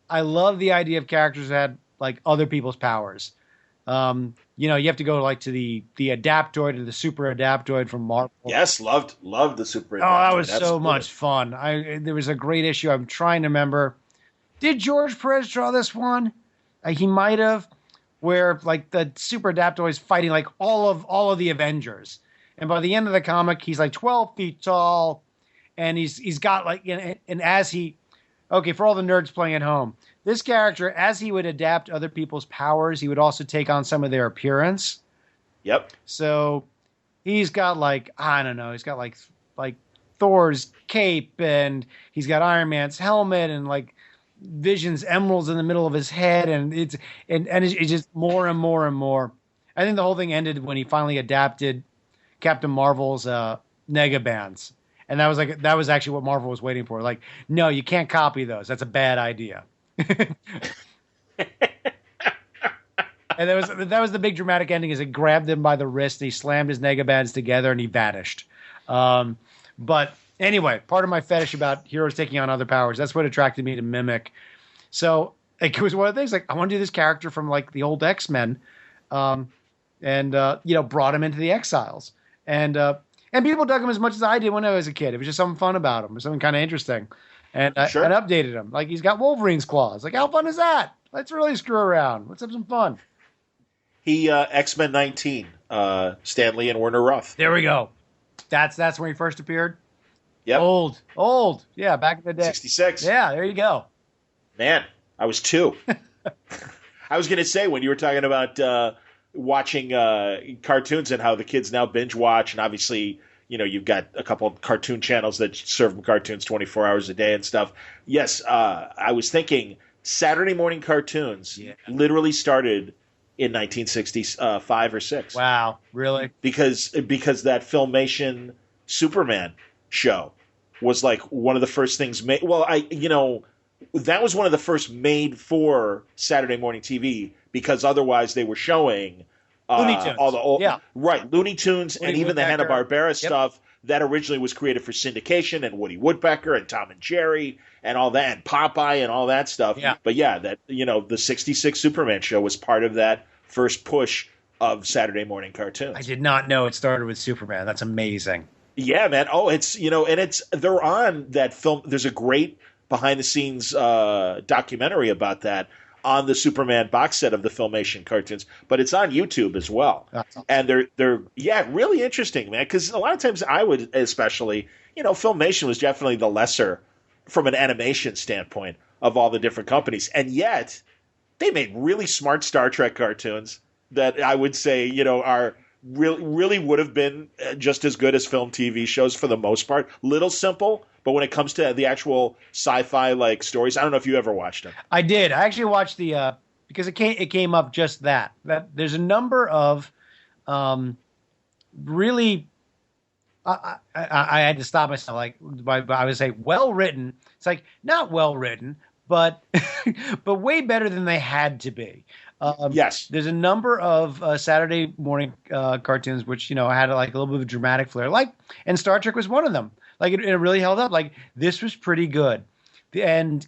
C: I love the idea of characters that had like other people's powers. You have to go like to the Adaptoid or the Super Adaptoid from Marvel.
B: Yes, loved the Super Adaptoid.
C: Oh, that was so much fun. There was a great issue. I'm trying to remember. Did George Perez draw this one? He might have. Where like the Super Adaptoid is fighting like all of the Avengers, and by the end of the comic, he's like 12 feet tall, and he's got like, and as he, okay, for all the nerds playing at home, this character, as he would adapt other people's powers, he would also take on some of their appearance.
B: Yep.
C: So he's got like, I don't know, he's got like Thor's cape, and he's got Iron Man's helmet, and like Vision's emeralds in the middle of his head, and it's just more and more and more. I think the whole thing ended when he finally adapted Captain Marvel's Negabands, and that was actually what Marvel was waiting for. Like, no, you can't copy those. That's a bad idea. And that was the big dramatic ending. Is it grabbed him by the wrist, he slammed his negabands together, and he vanished. But anyway, part of my fetish about heroes taking on other powers, that's what attracted me to Mimic. So it was one of the things, like, I want to do this character from, like, the old X-Men, brought him into the Exiles. And people dug him as much as I did when I was a kid. It was just something fun about him, or something kind of interesting. And
B: Sure.
C: I updated him. Like, he's got Wolverine's claws. Like, how fun is that? Let's really screw around. Let's have some fun.
B: He X-Men 19, Stan Lee and Werner Roth.
C: There we go. That's when he first appeared?
B: Yep.
C: Old. Yeah, back in the day.
B: 66.
C: Yeah, there you go.
B: Man, I was 2. I was going to say, when you were talking about watching cartoons and how the kids now binge watch, and obviously, you've got a couple of cartoon channels that serve them cartoons 24 hours a day and stuff. Yes, I was thinking Saturday morning cartoons literally started in 1965 or 6.
C: Wow, really?
B: Because that Filmation Superman show was like one of the first things made. Well, that was one of the first made for Saturday morning TV, because otherwise they were showing
C: Looney Tunes.
B: all the old, Looney Tunes, and even the
C: Woodpecker.
B: Hanna-Barbera stuff that originally was created for syndication, and Woody Woodpecker and Tom and Jerry and all that, and Popeye and all that stuff.
C: Yeah.
B: But the 66 Superman show was part of that first push of Saturday morning cartoons.
C: I did not know it started with Superman. That's amazing.
B: Yeah, man. Oh, they're on that film. There's a great behind the scenes documentary about that on the Superman box set of the Filmation cartoons, but it's on YouTube as well.
C: Awesome.
B: And they're really interesting, man, because a lot of times I would, especially, Filmation was definitely the lesser from an animation standpoint of all the different companies, and yet they made really smart Star Trek cartoons that I would say, are really would have been just as good as film TV shows for the most part. Little simple, but when it comes to the actual sci-fi like stories, I don't know if you ever watched them.
C: I did. I actually watched the because it came up just that there's a number of really. I had to stop myself. Like, I would say well written. It's like not well written, but but way better than they had to be.
B: Yes,
C: there's a number of Saturday morning cartoons which had like a little bit of a dramatic flair, and Star Trek was one of them. Like, it really held up. Like, this was pretty good, and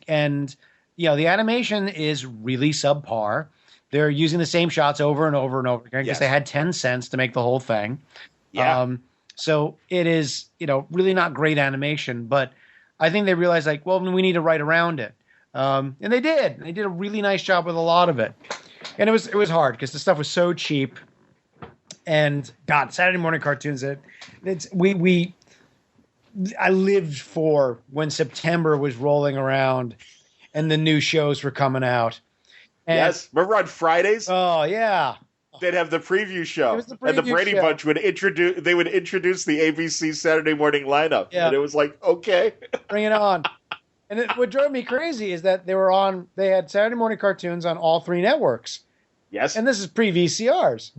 C: the animation is really subpar. They're using the same shots over and over and over again because they had 10 cents to make the whole thing.
B: Yeah.
C: So it is really not great animation, but I think they realized, like, well, we need to write around it, and they did. They did a really nice job with a lot of it. And it was hard because the stuff was so cheap. And God, Saturday morning cartoons. I lived for when September was rolling around, and the new shows were coming out. And,
B: yes, remember on Fridays?
C: Oh yeah,
B: they'd have the preview show,
C: It was the
B: and the
C: preview
B: Brady
C: show.
B: Bunch would introduce the ABC Saturday morning lineup,
C: Yeah.
B: and it was like, okay,
C: bring it on. And what drove me crazy is that they had Saturday morning cartoons on all 3 networks.
B: yes,
C: And this is pre-VCRs.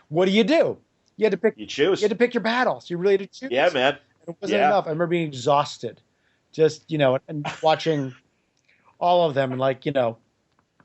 C: What do? You had to pick.
B: you choose.
C: You had to pick your battles. You really had to choose.
B: Yeah, man.
C: And it wasn't enough. I remember being exhausted, just and watching all of them, and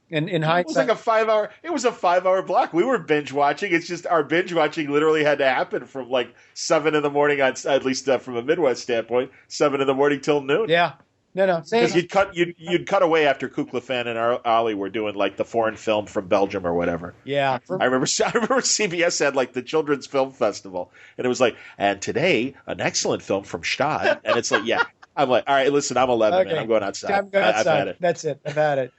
C: in
B: It was
C: hindsight,
B: like a 5-hour. It was a 5-hour block. We were binge watching. It's just our binge watching literally had to happen from like 7 in the morning on, at least from a Midwest standpoint, 7 in the morning till noon.
C: yeah, no, same.
B: Because you'd cut away after Kukla Fan and Ollie were doing like the foreign film from Belgium or whatever.
C: Yeah,
B: I remember CBS had like the Children's Film Festival, and it was like, and today an excellent film from Stade, and it's like, yeah, I'm like, all right, listen, I'm 11,
C: Okay.
B: man, I'm going outside.
C: Time to go outside.
B: I've had it.
C: That's it. I've had it.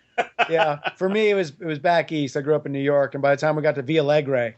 C: Yeah, for me it was back east. I grew up in New York, and by the time we got to Via Alegre, it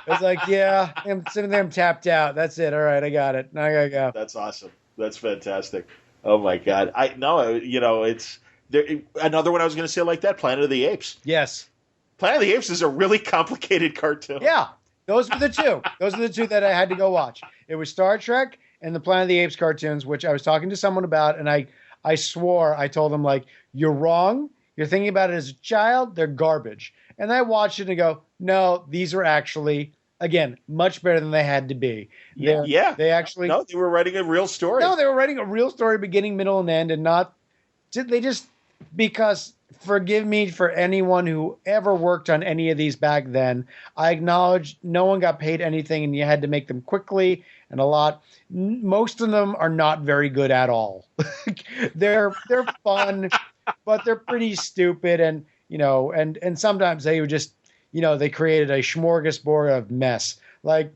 C: was like, yeah, I'm sitting there, I'm tapped out. That's it. All right, I got it. Now I gotta go.
B: That's awesome. That's fantastic. Oh my God, it's there. Another one I was going to say like that, Planet of the Apes.
C: Yes.
B: Planet of the Apes is a really complicated cartoon.
C: Yeah, those were the two. Those are the two that I had to go watch. It was Star Trek and the Planet of the Apes cartoons, which I was talking to someone about, and I swore, I told them, like, you're wrong. You're thinking about it as a child. They're garbage. And I watched it and go, no, these are actually, again, much better than they had to be.
B: Yeah.
C: They actually.
B: No, they were writing a real story.
C: No, they were writing a real story, beginning, middle, and end, and not. They just, because forgive me for anyone who ever worked on any of these back then. I acknowledge no one got paid anything and you had to make them quickly and a lot. Most of them are not very good at all. They're fun, but they're pretty stupid. And, and sometimes they would just, they created a smorgasbord of mess. Like,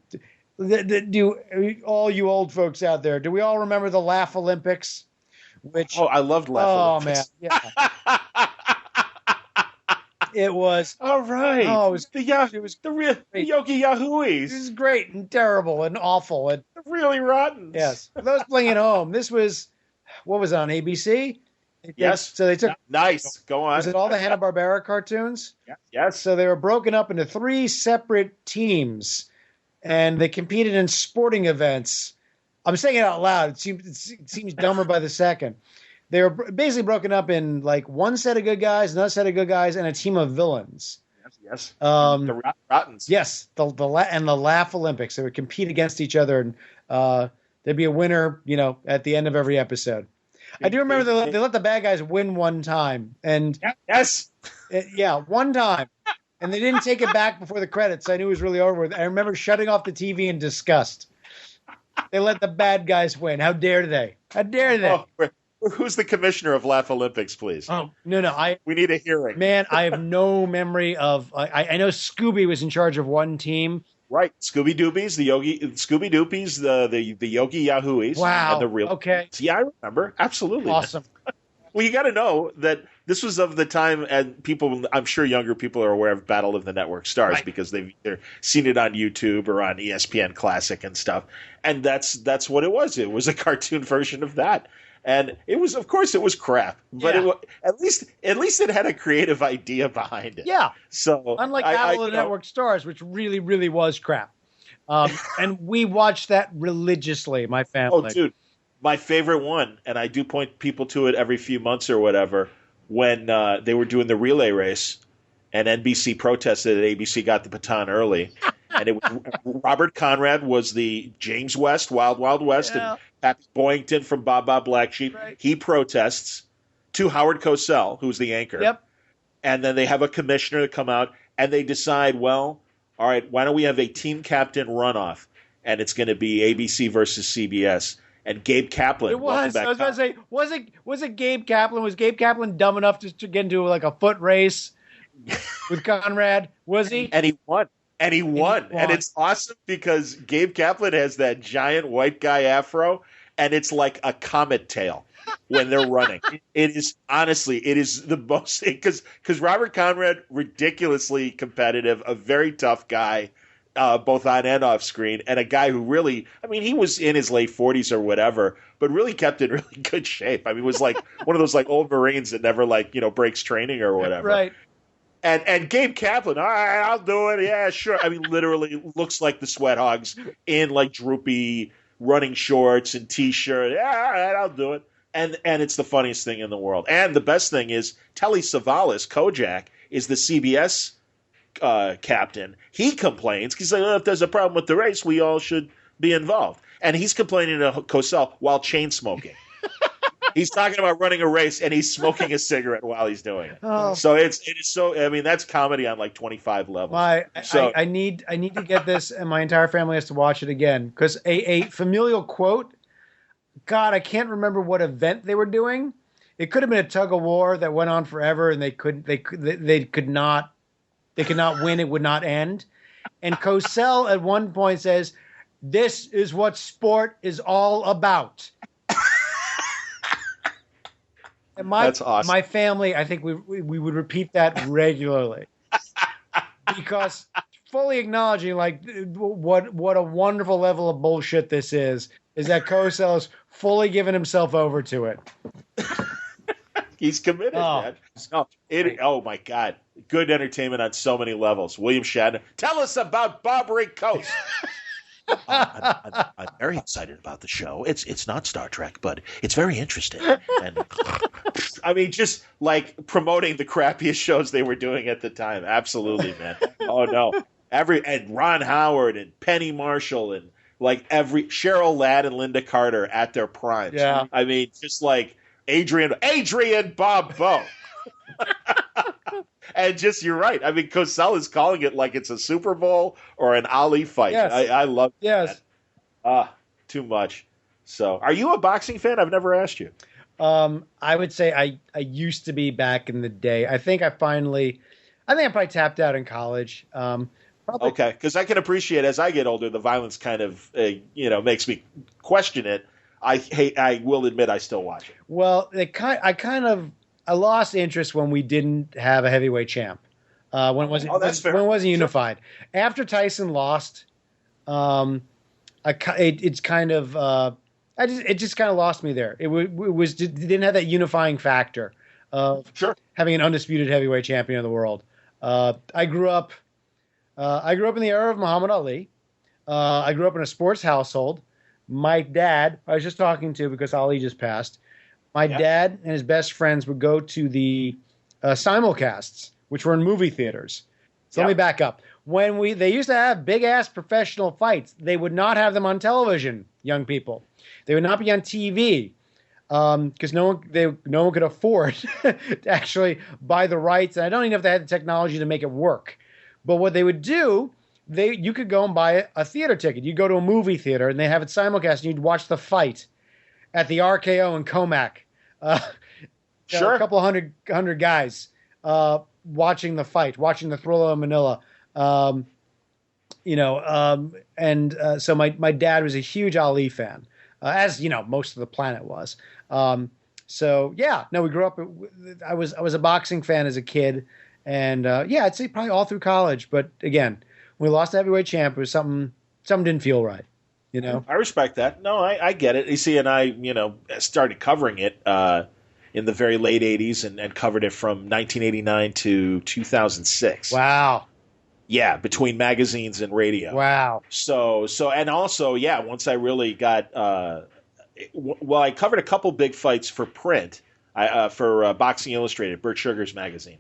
C: do all you old folks out there, do we all remember the Laugh Olympics?
B: I loved Laugh Olympics.
C: Oh, man. Yeah. It was
B: all right.
C: Oh,
B: it was the Yogi Yahooies.
C: It was great and terrible and awful and
B: really rotten.
C: Yes, for those playing at home, this was what was it, on ABC?
B: Yes.
C: So they took
B: nice. Go on.
C: Was it all the Hanna-Barbera cartoons?
B: Yes.
C: So they were broken up into 3 separate teams, and they competed in sporting events. I'm saying it out loud. It seems dumber by the second. They were basically broken up in like one set of good guys, another set of good guys, and a team of villains.
B: Yes.
C: The
B: Rottens.
C: Yes. The Laugh Olympics. They would compete against each other, and there'd be a winner, at the end of every episode. I do remember they let the bad guys win one time, and
B: yes,
C: one time, and they didn't take it back before the credits. I knew it was really over with. I remember shutting off the TV in disgust. They let the bad guys win. How dare they? How dare they?
B: Who's the commissioner of Laugh Olympics, please?
C: Oh, no.
B: We need a hearing.
C: Man, I have no memory of. I know Scooby was in charge of one team.
B: Right, Scooby Doobies, the Yogi Yahooies.
C: Wow.
B: And the real.
C: Okay.
B: Yeah, I remember. Absolutely.
C: Awesome.
B: Well, you got to know that this was of the time, and people, I'm sure younger people are aware of Battle of the Network Stars, right, because they've either seen it on YouTube or on ESPN Classic and stuff. And that's what it was. It was a cartoon version of that. And it was, of course, it was crap, but at least it had a creative idea behind it.
C: Yeah.
B: So
C: unlike Battle of the Network Stars, which really, really was crap, and we watched that religiously, my family.
B: Oh, dude, my favorite one, and I do point people to it every few months or whatever, when they were doing the relay race, and NBC protested that ABC got the baton early. And it was Robert Conrad was the James West, Wild Wild West, and Pappy Boyington from Bob Bob Black Sheep.
C: Right.
B: He protests to Howard Cosell, who's the anchor.
C: Yep.
B: And then they have a commissioner come out, and they decide, well, all right, why don't we have a team captain runoff? And it's going to be ABC versus CBS. And Gabe Kaplan.
C: It was. I was going to say, was it Gabe Kaplan? Was Gabe Kaplan dumb enough to get into like a foot race with Conrad? Was he?
B: And he won. And he won. And it's awesome because Gabe Kaplan has that giant white guy afro, and it's like a comet tail when they're running. It is the most, because Robert Conrad, ridiculously competitive, a very tough guy, both on and off screen, and a guy who really, he was in his late 40s or whatever, but really kept in really good shape. He was like one of those like old Marines that never breaks training or whatever.
C: Right.
B: And Gabe Kaplan, all right, I'll do it. Yeah, sure. Literally looks like the Sweat Hogs in like droopy running shorts and T-shirt. Yeah, all right, I'll do it. And it's the funniest thing in the world. And the best thing is Telly Savalas, Kojak, is the CBS captain. He complains. He's like, if there's a problem with the race, we all should be involved. And he's complaining to Cosell while chain smoking. He's talking about running a race, and he's smoking a cigarette while he's doing it.
C: Oh.
B: So it is so. That's comedy on like 25 levels.
C: I need to get this, and my entire family has to watch it again because a familial quote. God, I can't remember what event they were doing. It could have been a tug of war that went on forever, and they could not win. It would not end. And Cosell at one point says, "This is what sport is all about."
B: That's awesome.
C: My family, I think we would repeat that regularly because fully acknowledging like what a wonderful level of bullshit this is that Cosell's fully given himself over to it.
B: He's committed, man. Oh my God, good entertainment on so many levels. William Shatner, tell us about Barbary Coast. I'm very excited about the show. It's not Star Trek, but it's very interesting. And just like promoting the crappiest shows they were doing at the time. Absolutely, man. Oh no, and Ron Howard and Penny Marshall and like Cheryl Ladd and Linda Carter at their primes.
C: Yeah.
B: Just like Adrian Bobo. And just, you're right. I mean, Cosell is calling it like it's a Super Bowl or an Ali fight.
C: Yes.
B: I love
C: Yes.
B: that. Too much. So, are you a boxing fan? I've never asked you.
C: I would say I used to be back in the day. I think I probably tapped out in college.
B: Okay, because I can appreciate as I get older, the violence kind of makes me question it. I will admit I still watch it.
C: Well, I lost interest when we didn't have a heavyweight champ. When it wasn't
B: that's fair.
C: when it wasn't unified. Sure. After Tyson lost, it just kind of lost me there. It didn't have that unifying factor of having an undisputed heavyweight champion of the world. I grew up in the era of Muhammad Ali. I grew up in a sports household. My dad, I was just talking to because Ali just passed. My dad and his best friends would go to the simulcasts, which were in movie theaters. So let me back up. When they used to have big ass professional fights, they would not have them on television. Young people, they would not be on TV because no one could afford to actually buy the rights. And I don't even know if they had the technology to make it work. But what they would do, you could go and buy a theater ticket. You'd go to a movie theater and they have it simulcast, and you'd watch the fight at the RKO in Comac. A couple hundred guys watching the fight, watching the Thriller of Manila. So my dad was a huge Ali fan, as most of the planet was. We grew up. I was a boxing fan as a kid, and I'd say probably all through college. But again, when we lost the heavyweight champ, it was something didn't feel right.
B: I respect that. No, I get it. You see, and I started covering it in the very late 80s and covered it from 1989 to 2006.
C: Wow.
B: Yeah, between magazines and radio.
C: Wow.
B: So and also, once I really got I covered a couple big fights for print, for Boxing Illustrated, Bert Sugar's magazine.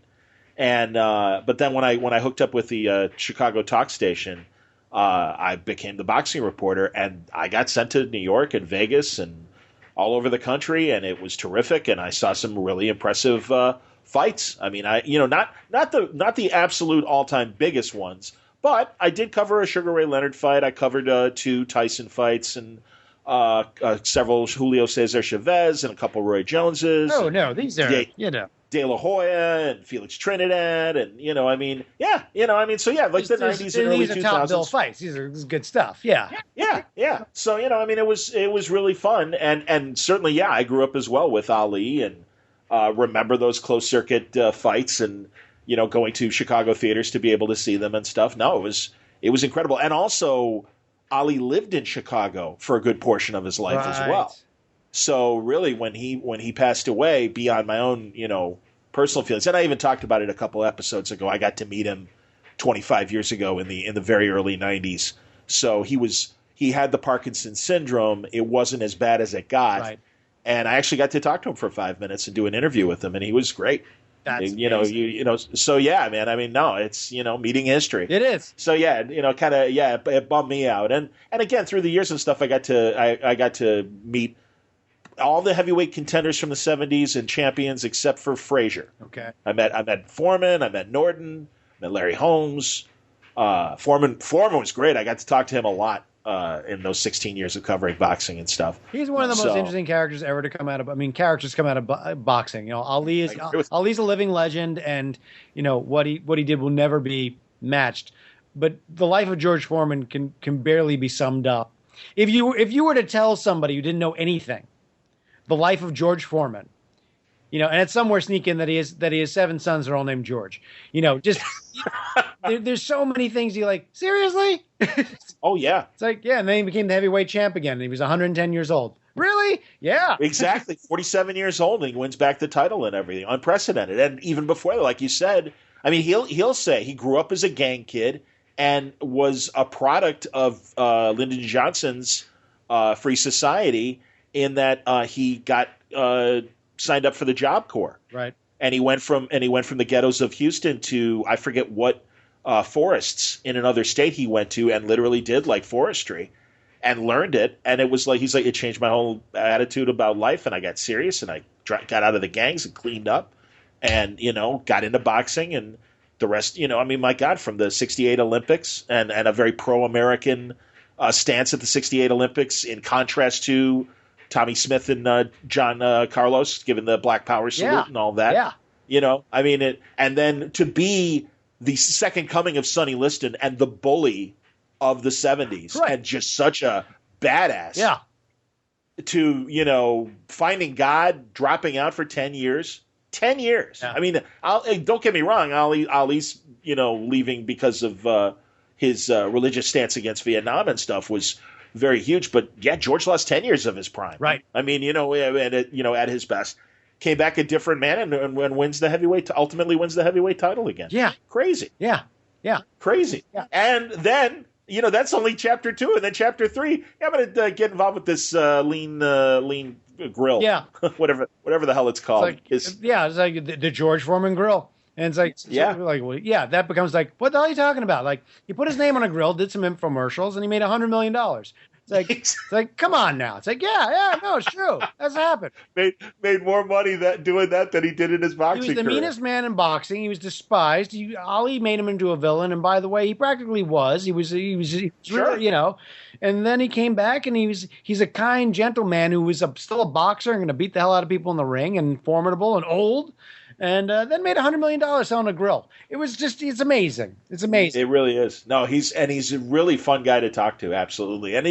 B: And but then when I hooked up with the Chicago talk station, I became the boxing reporter, and I got sent to New York and Vegas and all over the country, and it was terrific. And I saw some really impressive fights. I mean, not the absolute all-time biggest ones, but I did cover a Sugar Ray Leonard fight. I covered 2 Tyson fights and several Julio Cesar Chavez and a couple Roy Joneses.
C: Oh no, these are
B: De La Hoya and Felix Trinidad, and like the 90s and early 2000s.
C: These are top bill fights. These are good stuff. Yeah.
B: So it was really fun, and certainly I grew up as well with Ali and remember those closed circuit fights, and going to Chicago theaters to be able to see them and stuff. No, it was incredible, and also Ali lived in Chicago for a good portion of his life as well. So really, when he passed away, beyond my own, personal feelings, and I even talked about it a couple episodes ago, I got to meet him 25 years ago in the very early 90s. So he had the Parkinson's syndrome. It wasn't as bad as it got. Right. And I actually got to talk to him for 5 minutes and do an interview with him, and he was great.
C: That's
B: So man. I mean, no, it's meeting history.
C: It is.
B: So it bummed me out, and again through the years and stuff, I got to meet all the heavyweight contenders from the 70s and champions except for Frazier.
C: Okay.
B: I met Foreman, I met Norton, I met Larry Holmes. Foreman was great. I got to talk to him a lot in those 16 years of covering boxing and stuff.
C: He's one of the most interesting characters ever to come out of. Characters come out of boxing. Ali's a living legend, and what he did will never be matched. But the life of George Foreman can barely be summed up. If you were to tell somebody who didn't know anything, the life of George Foreman, and it's somewhere sneak in that he has 7 sons that are all named George. There's so many things you like. Seriously?
B: Oh yeah.
C: It's like, and then he became the heavyweight champ again, and he was 110 years old. Really? Yeah.
B: Exactly. 47 years old, and he wins back the title and everything. Unprecedented. And even before that, like you said, I mean, he'll say he grew up as a gang kid and was a product of Lyndon Johnson's Free Society, in that he got signed up for the Job Corps.
C: Right.
B: And he went from the ghettos of Houston to, I forget what forests in another state he went to, and literally did like forestry and learned it. And it was like, he's like, it changed my whole attitude about life, and I got serious, and I got out of the gangs and cleaned up. and got into boxing, and the rest. I mean, my God, from the '68 Olympics and a very pro-American stance at the '68 Olympics, in contrast to Tommy Smith and John Carlos giving the Black Power salute and all that.
C: Yeah.
B: I mean, and then to be the second coming of Sonny Liston and the bully of the '70s, and just such a badass.
C: Yeah.
B: To finding God, dropping out for 10 years. 10 years.
C: Yeah.
B: I mean, don't get me wrong. Ali's leaving because of his religious stance against Vietnam and stuff was very huge. But yeah, George lost 10 years of his prime.
C: Right.
B: I mean, at his best, came back a different man and wins the heavyweight. Ultimately, wins the heavyweight title again.
C: Yeah.
B: Crazy.
C: Yeah. Yeah.
B: Crazy.
C: Yeah.
B: And then. That's only chapter 2, and then chapter 3. I'm going to get involved with this lean grill.
C: Yeah,
B: whatever the hell it's called.
C: It's like the George Foreman grill, and it's like that becomes like, what the hell are you talking about? Like, he put his name on a grill, did some infomercials, and he made $100 million. It's like, come on now. It's like, no, it's true. That's happened.
B: Made more money doing that than he did in his boxing career.
C: He was the meanest man in boxing. He was despised. Ali made him into a villain, and by the way, he practically was. He was
B: sure.
C: Really, and then he came back, and he's a kind, gentle man who was still a boxer and going to beat the hell out of people in the ring, and formidable and old. And then made $100 million selling a grill. It's amazing. It's amazing.
B: It really is. No, he's a really fun guy to talk to. Absolutely. And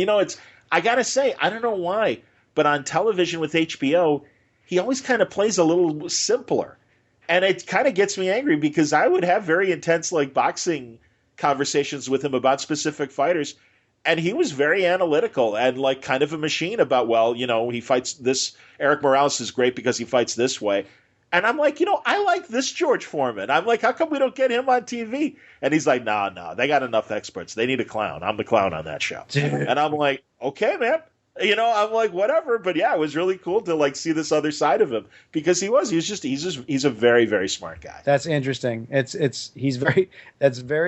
B: I got to say, I don't know why, but on television with HBO, he always kind of plays a little simpler. And it kind of gets me angry because I would have very intense boxing conversations with him about specific fighters. And he was very analytical and kind of a machine about, he fights this. Eric Morales is great because he fights this way. And I'm like, I like this George Foreman. I'm like, how come we don't get him on TV? And he's like, no, they got enough experts. They need a clown. I'm the clown on that show. And I'm like, okay, man. I'm like, whatever. But yeah, it was really cool to see this other side of him because he's a very, very smart guy.
C: That's interesting. He's very,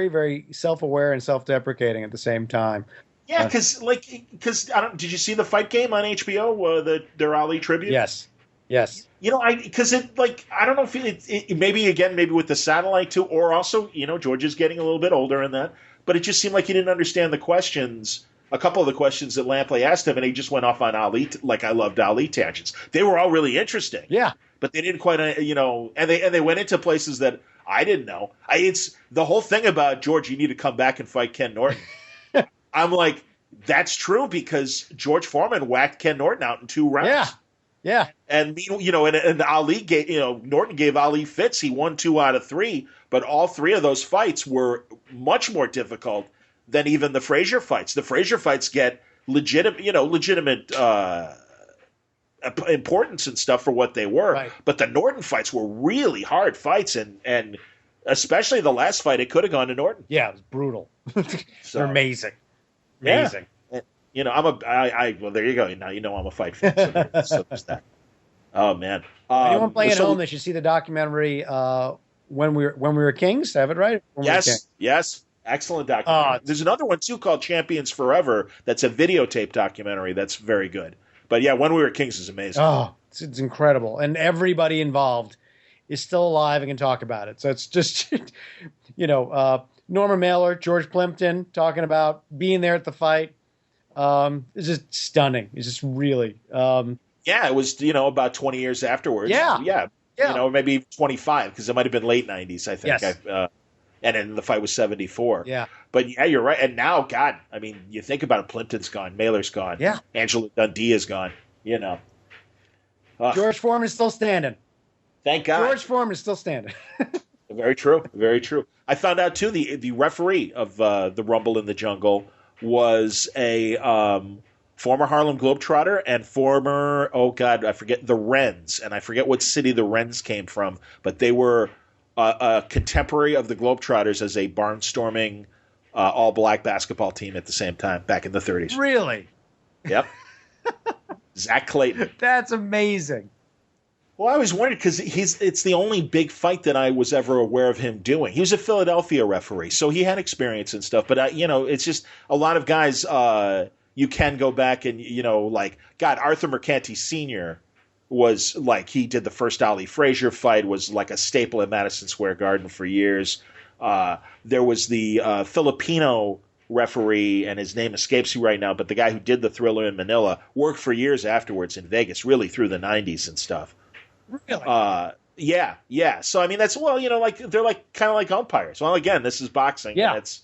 C: very self-aware and self-deprecating at the same time.
B: Yeah, because did you see the Fight Game on HBO? Their Ali tribute.
C: Yes.
B: Because I don't know if it maybe with the satellite too, or also, George is getting a little bit older in that, but it just seemed like he didn't understand the questions, a couple of the questions that Lampley asked him, and he just went off on Ali, I loved Ali tangents. They were all really interesting.
C: Yeah.
B: But they didn't quite, and they went into places that I didn't know. It's the whole thing about George, you need to come back and fight Ken Norton. I'm like, that's true because George Foreman whacked Ken Norton out in 2 rounds.
C: Yeah.
B: And and Ali gave Norton gave Ali fits. He won 2 out of 3, but all 3 of those fights were much more difficult than even the Frazier fights. The Frazier fights get legitimate importance and stuff for what they were. Right. But the Norton fights were really hard fights, and especially the last fight, it could have gone to Norton.
C: Yeah, it was brutal. They're amazing. Amazing.
B: Yeah. Well, there you go. Now I'm a fight fan. So there's that. Oh man.
C: Anyone playing at home, they should see the documentary when we were kings. Have it right?
B: Yes. Excellent documentary. There's another one too called Champions Forever. That's a videotape documentary. That's very good. But yeah, When We Were Kings is amazing.
C: Oh, it's incredible, and everybody involved is still alive and can talk about it. So it's just, Norma Mailer, George Plimpton talking about being there at the fight. It's just stunning. It's just really.
B: It was about 20 years afterwards.
C: Yeah.
B: Maybe 25 because it might have been late 90s. I think.
C: Yes.
B: And then the fight was 74.
C: Yeah.
B: But yeah, you're right. And now, God, I mean, you think about it, Plimpton's gone, Mailer's gone,
C: yeah,
B: Angela Dundee is gone.
C: George Foreman is still standing.
B: Thank God.
C: George Foreman is still standing.
B: Very true. Very true. I found out too the referee of the Rumble in the Jungle was a former Harlem Globetrotter and former, I forget, the Wrens. And I forget what city the Wrens came from, but they were a contemporary of the Globetrotters as a barnstorming all-black basketball team at the same time back in the 30s.
C: Really?
B: Yep. Zach Clayton.
C: That's amazing.
B: Well, I was wondering because it's the only big fight that I was ever aware of him doing. He was a Philadelphia referee, so he had experience and stuff. But, it's just a lot of guys you can go back and, Arthur Mercanti Sr. was like, he did the first Ali Frazier fight, was like a staple at Madison Square Garden for years. There was the Filipino referee, and his name escapes me right now, but the guy who did the Thriller in Manila worked for years afterwards in Vegas, really through the 90s and stuff.
C: Really?
B: Yeah. So, I mean, that's, well, like, they're like kind of like umpires. Well, again, this is boxing.
C: Yeah.
B: And it's,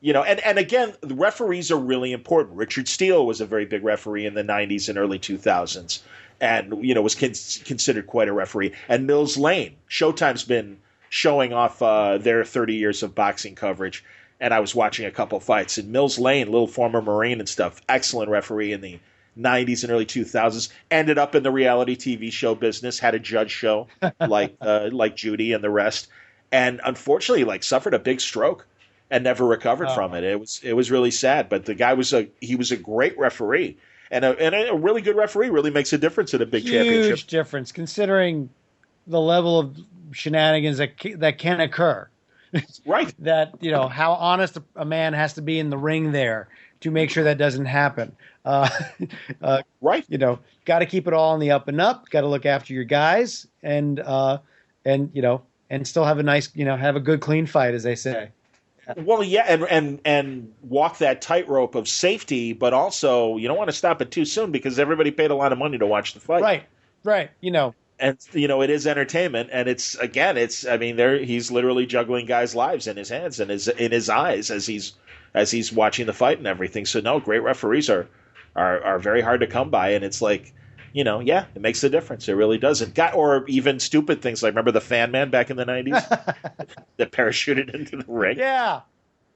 B: and again, the referees are really important. Richard Steele was a very big referee in the 90s and early 2000s, and, was considered quite a referee. And Mills Lane, Showtime's been showing off their 30 years of boxing coverage, and I was watching a couple fights. And Mills Lane, little former Marine and stuff, excellent referee in the 90s and early 2000s, ended up in the reality TV show business, had a judge show like Judy and the rest, and unfortunately suffered a big stroke and never recovered from it. It was really sad, but the guy was a great referee, and a really good referee really makes a difference in a big championship.
C: Huge difference considering the level of shenanigans that can occur.
B: Right.
C: That, how honest a man has to be in the ring there to make sure that doesn't happen.
B: Right.
C: Got to keep it all on the up and up. Got to look after your guys, and still have a nice, have a good clean fight, as they say.
B: Well, yeah, and walk that tightrope of safety, but also you don't want to stop it too soon because everybody paid a lot of money to watch the fight.
C: Right.
B: And it is entertainment, and he's literally juggling guys' lives in his hands and in his eyes as he's watching the fight and everything. So no, great referees are very hard to come by, and it's like, it makes a difference. It really does. Or even stupid things like, remember the Fan Man back in the 90s that parachuted into the ring?
C: Yeah.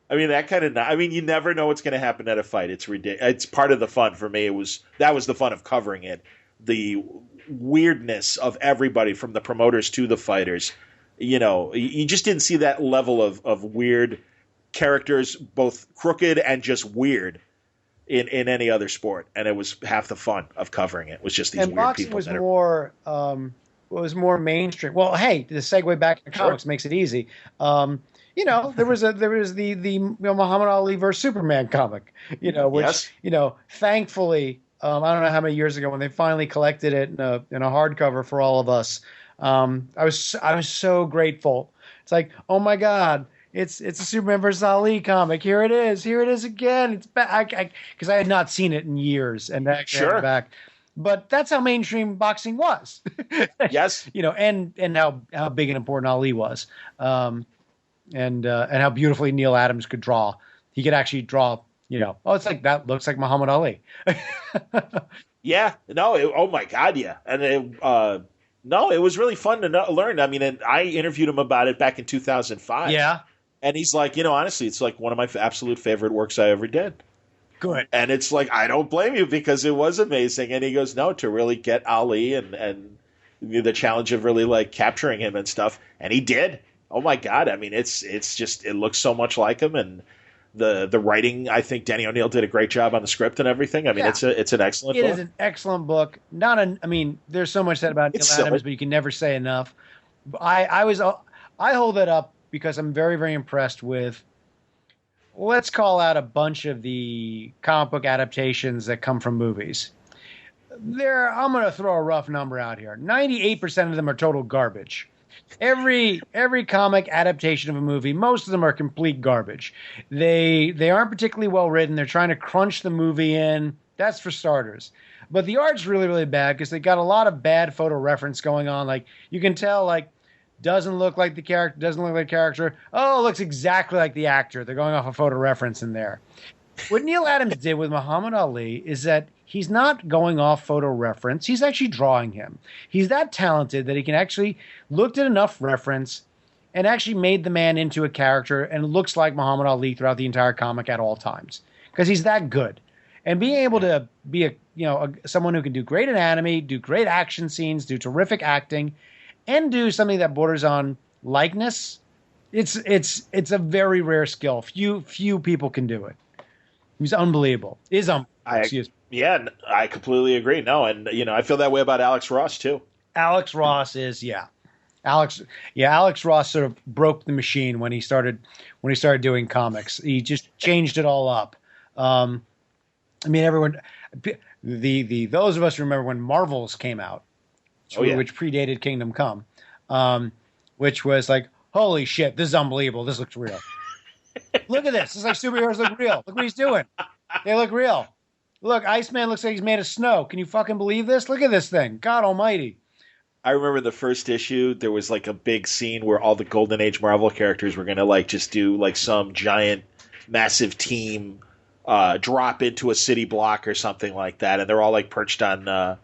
B: I mean, that kind of. You never know what's going to happen at a fight. It's ridiculous. It's part of the fun for me. That was the fun of covering it. The weirdness of everybody from the promoters to the fighters. You just didn't see that level of weird characters, both crooked and just weird, in any other sport. And it was half the fun of covering it. Was just these
C: and
B: weird
C: boxing
B: people.
C: Was more mainstream. Well, hey, the segue back to comics makes it easy. There was the Muhammad Ali versus Superman comic, which,
B: yes.
C: Thankfully, I don't know how many years ago when they finally collected it in a hardcover for all of us. I was so grateful. It's like, oh my God, it's a Superman versus Ali comic. Here it is again. It's back. Because I had not seen it in years, and
B: sure.
C: Back. But that's how mainstream boxing was.
B: Yes.
C: And how big and important Ali was. And how beautifully Neil Adams could draw. He could actually draw, it's like, that looks like Muhammad Ali.
B: Yeah. No. Oh my God. Yeah. And it was really fun to learn. And I interviewed him about it back in 2005.
C: Yeah.
B: And he's like, honestly, it's like one of my absolute favorite works I ever did.
C: Good.
B: And it's like, I don't blame you because it was amazing. And he goes, no, to really get Ali and the challenge of really like capturing him and stuff. And he did. Oh my God. It's just, it looks so much like him. And the writing, I think Danny O'Neill did a great job on the script and everything. it's an excellent book.
C: It is an excellent book. There's so much said about Neil Adams, but you can never say enough. I hold that up because I'm very, very impressed with, let's call out a bunch of the comic book adaptations that come from movies. I'm going to throw a rough number out here. 98% of them are total garbage. Every comic adaptation of a movie, most of them are complete garbage. They aren't particularly well written. They're trying to crunch the movie in. That's for starters. But the art's really, really bad because they got a lot of bad photo reference going on. Like, you can tell, like, doesn't look like the character. Oh, looks exactly like the actor. They're going off a photo reference in there. What Neil Adams did with Muhammad Ali is that he's not going off photo reference. He's actually drawing him. He's that talented that he can actually looked at enough reference and actually made the man into a character and looks like Muhammad Ali throughout the entire comic at all times because he's that good. And being able to be someone who can do great anatomy, do great action scenes, do terrific acting, and do something that borders on likeness, it's a very rare skill. Few people can do it. He's unbelievable. Excuse me.
B: Yeah, I completely agree. No, and I feel that way about Alex Ross too.
C: Alex Ross is Alex Ross sort of broke the machine when he started doing comics. He just changed it all up. Everyone, those of us who remember when Marvels came out, which predated Kingdom Come, which was like, holy shit, this is unbelievable. This looks real. Look at this. It's like superheroes look real. Look what he's doing. They look real. Look, Iceman looks like he's made of snow. Can you fucking believe this? Look at this thing. God almighty.
B: I remember the first issue, there was like a big scene where all the Golden Age Marvel characters were going to like just do like some giant, massive team drop into a city block or something like that. And they're all like perched on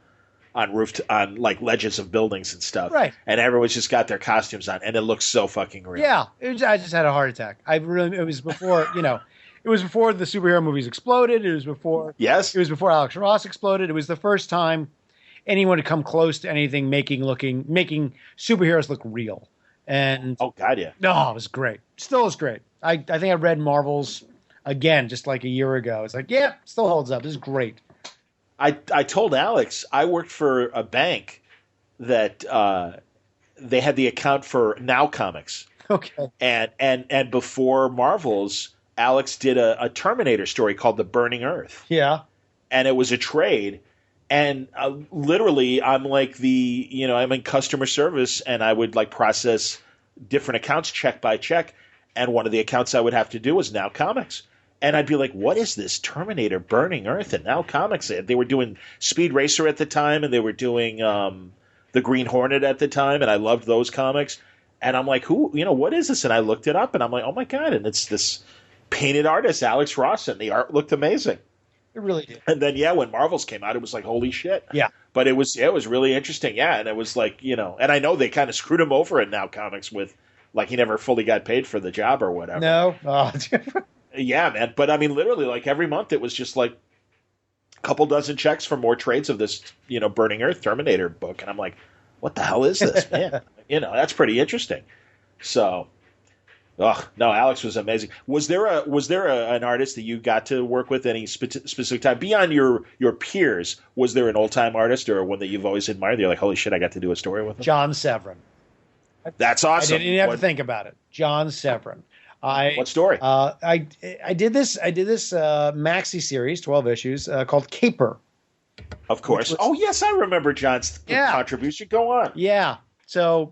B: on like ledges of buildings and stuff.
C: Right.
B: And everyone's just got their costumes on and it looks so fucking real.
C: Yeah. I just had a heart attack. It was before, it was before the superhero movies exploded. It was before Alex Ross exploded. It was the first time anyone had come close to anything making superheroes look real. And
B: oh god, yeah.
C: No, it was great. Still is great. I think I read Marvel's again just like a year ago. It's like, yeah, still holds up. This is great.
B: I told Alex I worked for a bank that they had the account for Now Comics.
C: Okay.
B: And before Marvel's, Alex did a Terminator story called The Burning Earth.
C: Yeah.
B: And it was a trade. And literally, I'm like I'm in customer service, and I would like process different accounts check by check. And one of the accounts I would have to do was Now Comics. And I'd be like, what is this Terminator Burning Earth and Now Comics? They were doing Speed Racer at the time, and they were doing the Green Hornet at the time, and I loved those comics. And I'm like, what is this? And I looked it up, and I'm like, oh my God. And it's this painted artist, Alex Ross, and the art looked amazing.
C: It really did.
B: And then, when Marvel's came out, it was like, holy shit.
C: Yeah.
B: But it was really interesting. Yeah. And it was like, and I know they kind of screwed him over at Now Comics with, like, he never fully got paid for the job or whatever.
C: No. Oh.
B: Yeah, man. But I mean, literally, like every month it was just like a couple dozen checks for more trades of this, Burning Earth Terminator book. And I'm like, what the hell is this, man? That's pretty interesting. So, no, Alex was amazing. Was there an artist that you got to work with any specific time beyond your peers? Was there an old time artist or one that you've always admired? You're like, holy shit, I got to do a story with him.
C: John Severin.
B: That's awesome.
C: I didn't even have to think about it. John Severin.
B: What story?
C: I did this maxi series, 12 issues, called Caper.
B: Of course. Yes, I remember John's contribution. Go on.
C: Yeah. So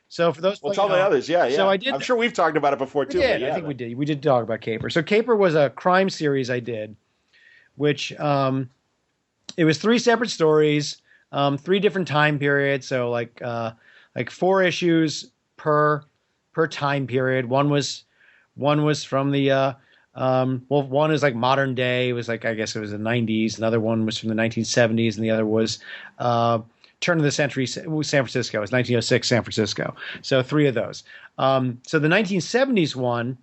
C: So for those,
B: tell the others. Yeah.
C: So I did.
B: I'm sure we've talked about it before too.
C: I think we did. We did talk about Caper. So Caper was a crime series I did, which it was 3 separate stories, 3 different time periods. So like 4 issues per time period. One was from the one is like modern day. It was like, I guess it was the 90s. Another one was from the 1970s, and the other was turn of the century San Francisco. It was 1906 San Francisco. So 3 of those. So the 1970s one,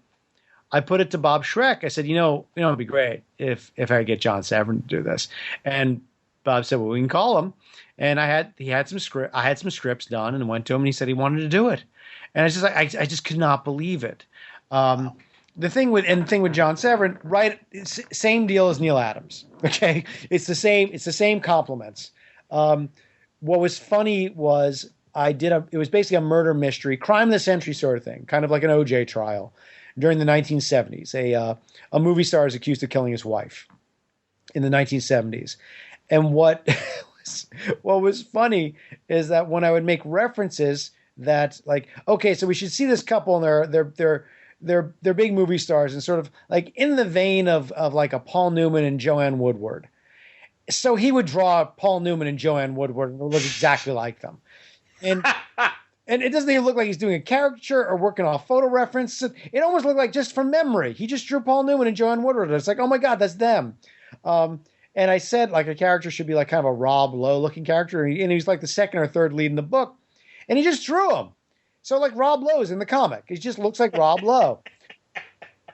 C: I put it to Bob Schreck. I said, it'd be great if I could get John Severin to do this. And Bob said, well, we can call him. And I had some scripts done, and went to him, and he said he wanted to do it. And I was just like, I just could not believe it. The thing with John Severin, right? Same deal as Neil Adams. Okay, it's the same compliments. What was funny was it was basically a murder mystery, crime of the century sort of thing, kind of like an OJ trial during the 1970s. A movie star is accused of killing his wife in the 1970s, and what was funny is that when I would make references that, like, okay, so we should see this couple, and they're big movie stars, and sort of like in the vein of like a Paul Newman and Joanne Woodward. So he would draw Paul Newman and Joanne Woodward, and it would look exactly like them. And it doesn't even look like he's doing a caricature or working off photo reference. It almost looked like just from memory. He just drew Paul Newman and Joanne Woodward. It's like, oh my God, that's them. And I said, like, a character should be like kind of a Rob Lowe looking character. And he's like the second or third lead in the book. And he just drew him. So like Rob Lowe is in the comic. He just looks like Rob Lowe.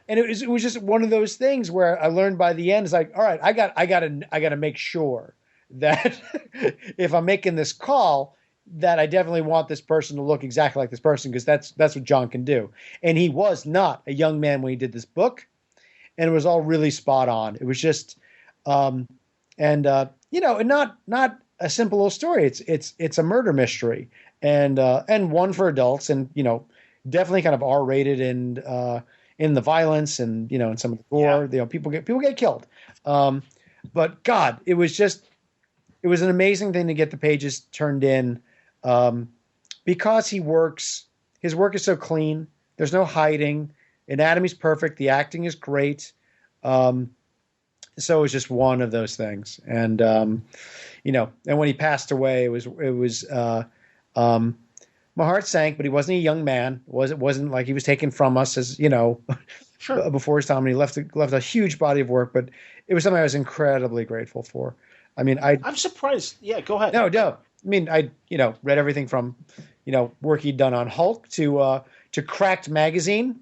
C: And it was just one of those things where I learned by the end, it's like, all right, I got to make sure that if I'm making this call, that I definitely want this person to look exactly like this person, because that's what John can do. And he was not a young man when he did this book, and it was all really spot on. It was just, and not a simple little story. It's a murder mystery, and one for adults, and definitely kind of R-rated and in the violence and in some of the gore. People get killed. But God, it was just it was an amazing thing to get the pages turned in, because his work is so clean. There's no hiding. Anatomy's perfect. The acting is great. So it was just one of those things. And, and when he passed away, my heart sank, but he wasn't a young man. It wasn't like he was taken from us as,
B: Sure.
C: before his time, and he left a huge body of work, but it was something I was incredibly grateful for. I mean,
B: I'm surprised. Yeah, go ahead.
C: No. I mean, I read everything from, work he'd done on Hulk to Cracked magazine.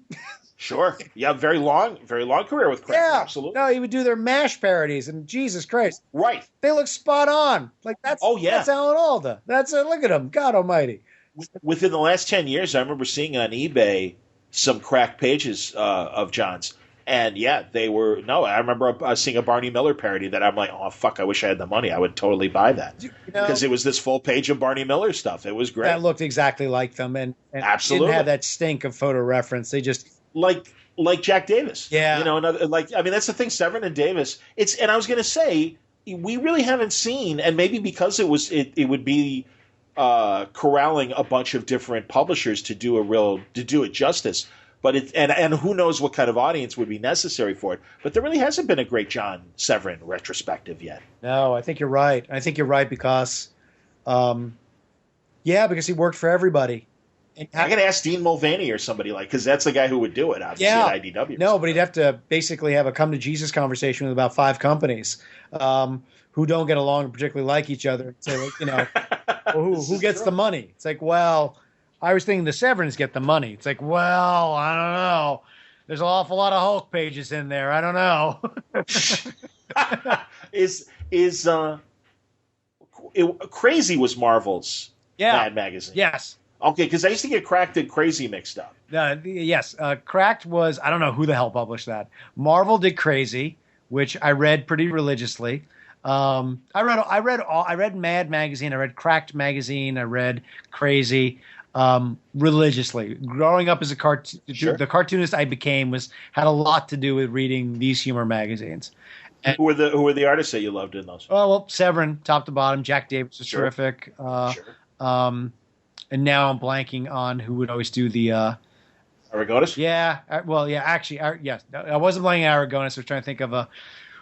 B: Sure. Yeah, very long career with Craig.
C: Yeah,
B: Absolutely.
C: No, he would do their MASH parodies, and Jesus Christ,
B: Right.
C: they look spot on. Like that's that's Alan Alda. That's look at him, God Almighty.
B: Within the last 10 years, I remember seeing on eBay some cracked pages of John's. And yeah, they were, no, I remember seeing a Barney Miller parody that I'm like, oh, fuck, I wish I had the money. I would totally buy that. Because it was this full page of Barney Miller stuff. It was great.
C: That looked exactly like them, and
B: Absolutely
C: didn't have that stink of photo reference. They just.
B: Like Jack Davis.
C: Yeah.
B: That's the thing, Severin and Davis. And I was going to say, we really haven't seen, and maybe because it would be corralling a bunch of different publishers to do it justice. But and who knows what kind of audience would be necessary for it. But there really hasn't been a great John Severin retrospective yet.
C: No, I think you're right. Because, because he worked for everybody.
B: I got to ask Dean Mulvaney or somebody because that's the guy who would do it, obviously, at IDW.
C: No, but he'd have to basically have a come to Jesus conversation with about 5 companies who don't get along and particularly like each other. And say, well, who gets the money? It's like, well, I was thinking the Severins get the money. It's like, well, I don't know. There's an awful lot of Hulk pages in there. I don't know.
B: Crazy was Marvel's Mad magazine?
C: Yes.
B: Okay, because I used to get Cracked and Crazy mixed up.
C: Yes, Cracked was, I don't know who the hell published that. Marvel did Crazy, which I read pretty religiously. I read Mad magazine, I read Cracked magazine, I read Crazy religiously. Growing up as the cartoonist I became had a lot to do with reading these humor magazines. And,
B: who were the artists that you loved in those?
C: Oh well, Severin, top to bottom. Jack Davis was terrific. And now I'm blanking on who would always do the
B: Aragonis?
C: Yeah. Actually, yes. I wasn't blanking Aragonis. I was trying to think of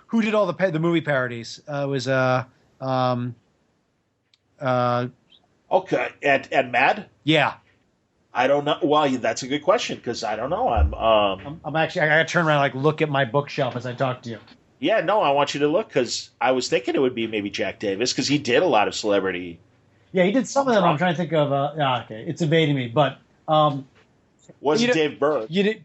C: who did all the movie parodies. It was
B: okay, and Mad?
C: Yeah.
B: I don't know. Well, that's a good question because I don't know.
C: I'm actually. I got to turn around and look at my bookshelf as I talk to you.
B: Yeah, no, I want you to look because I was thinking it would be maybe Jack Davis because he did a lot of celebrity.
C: Yeah, he did some of them. I'm trying to think of. Okay, it's evading me, but
B: wasn't Dave Burr?
C: It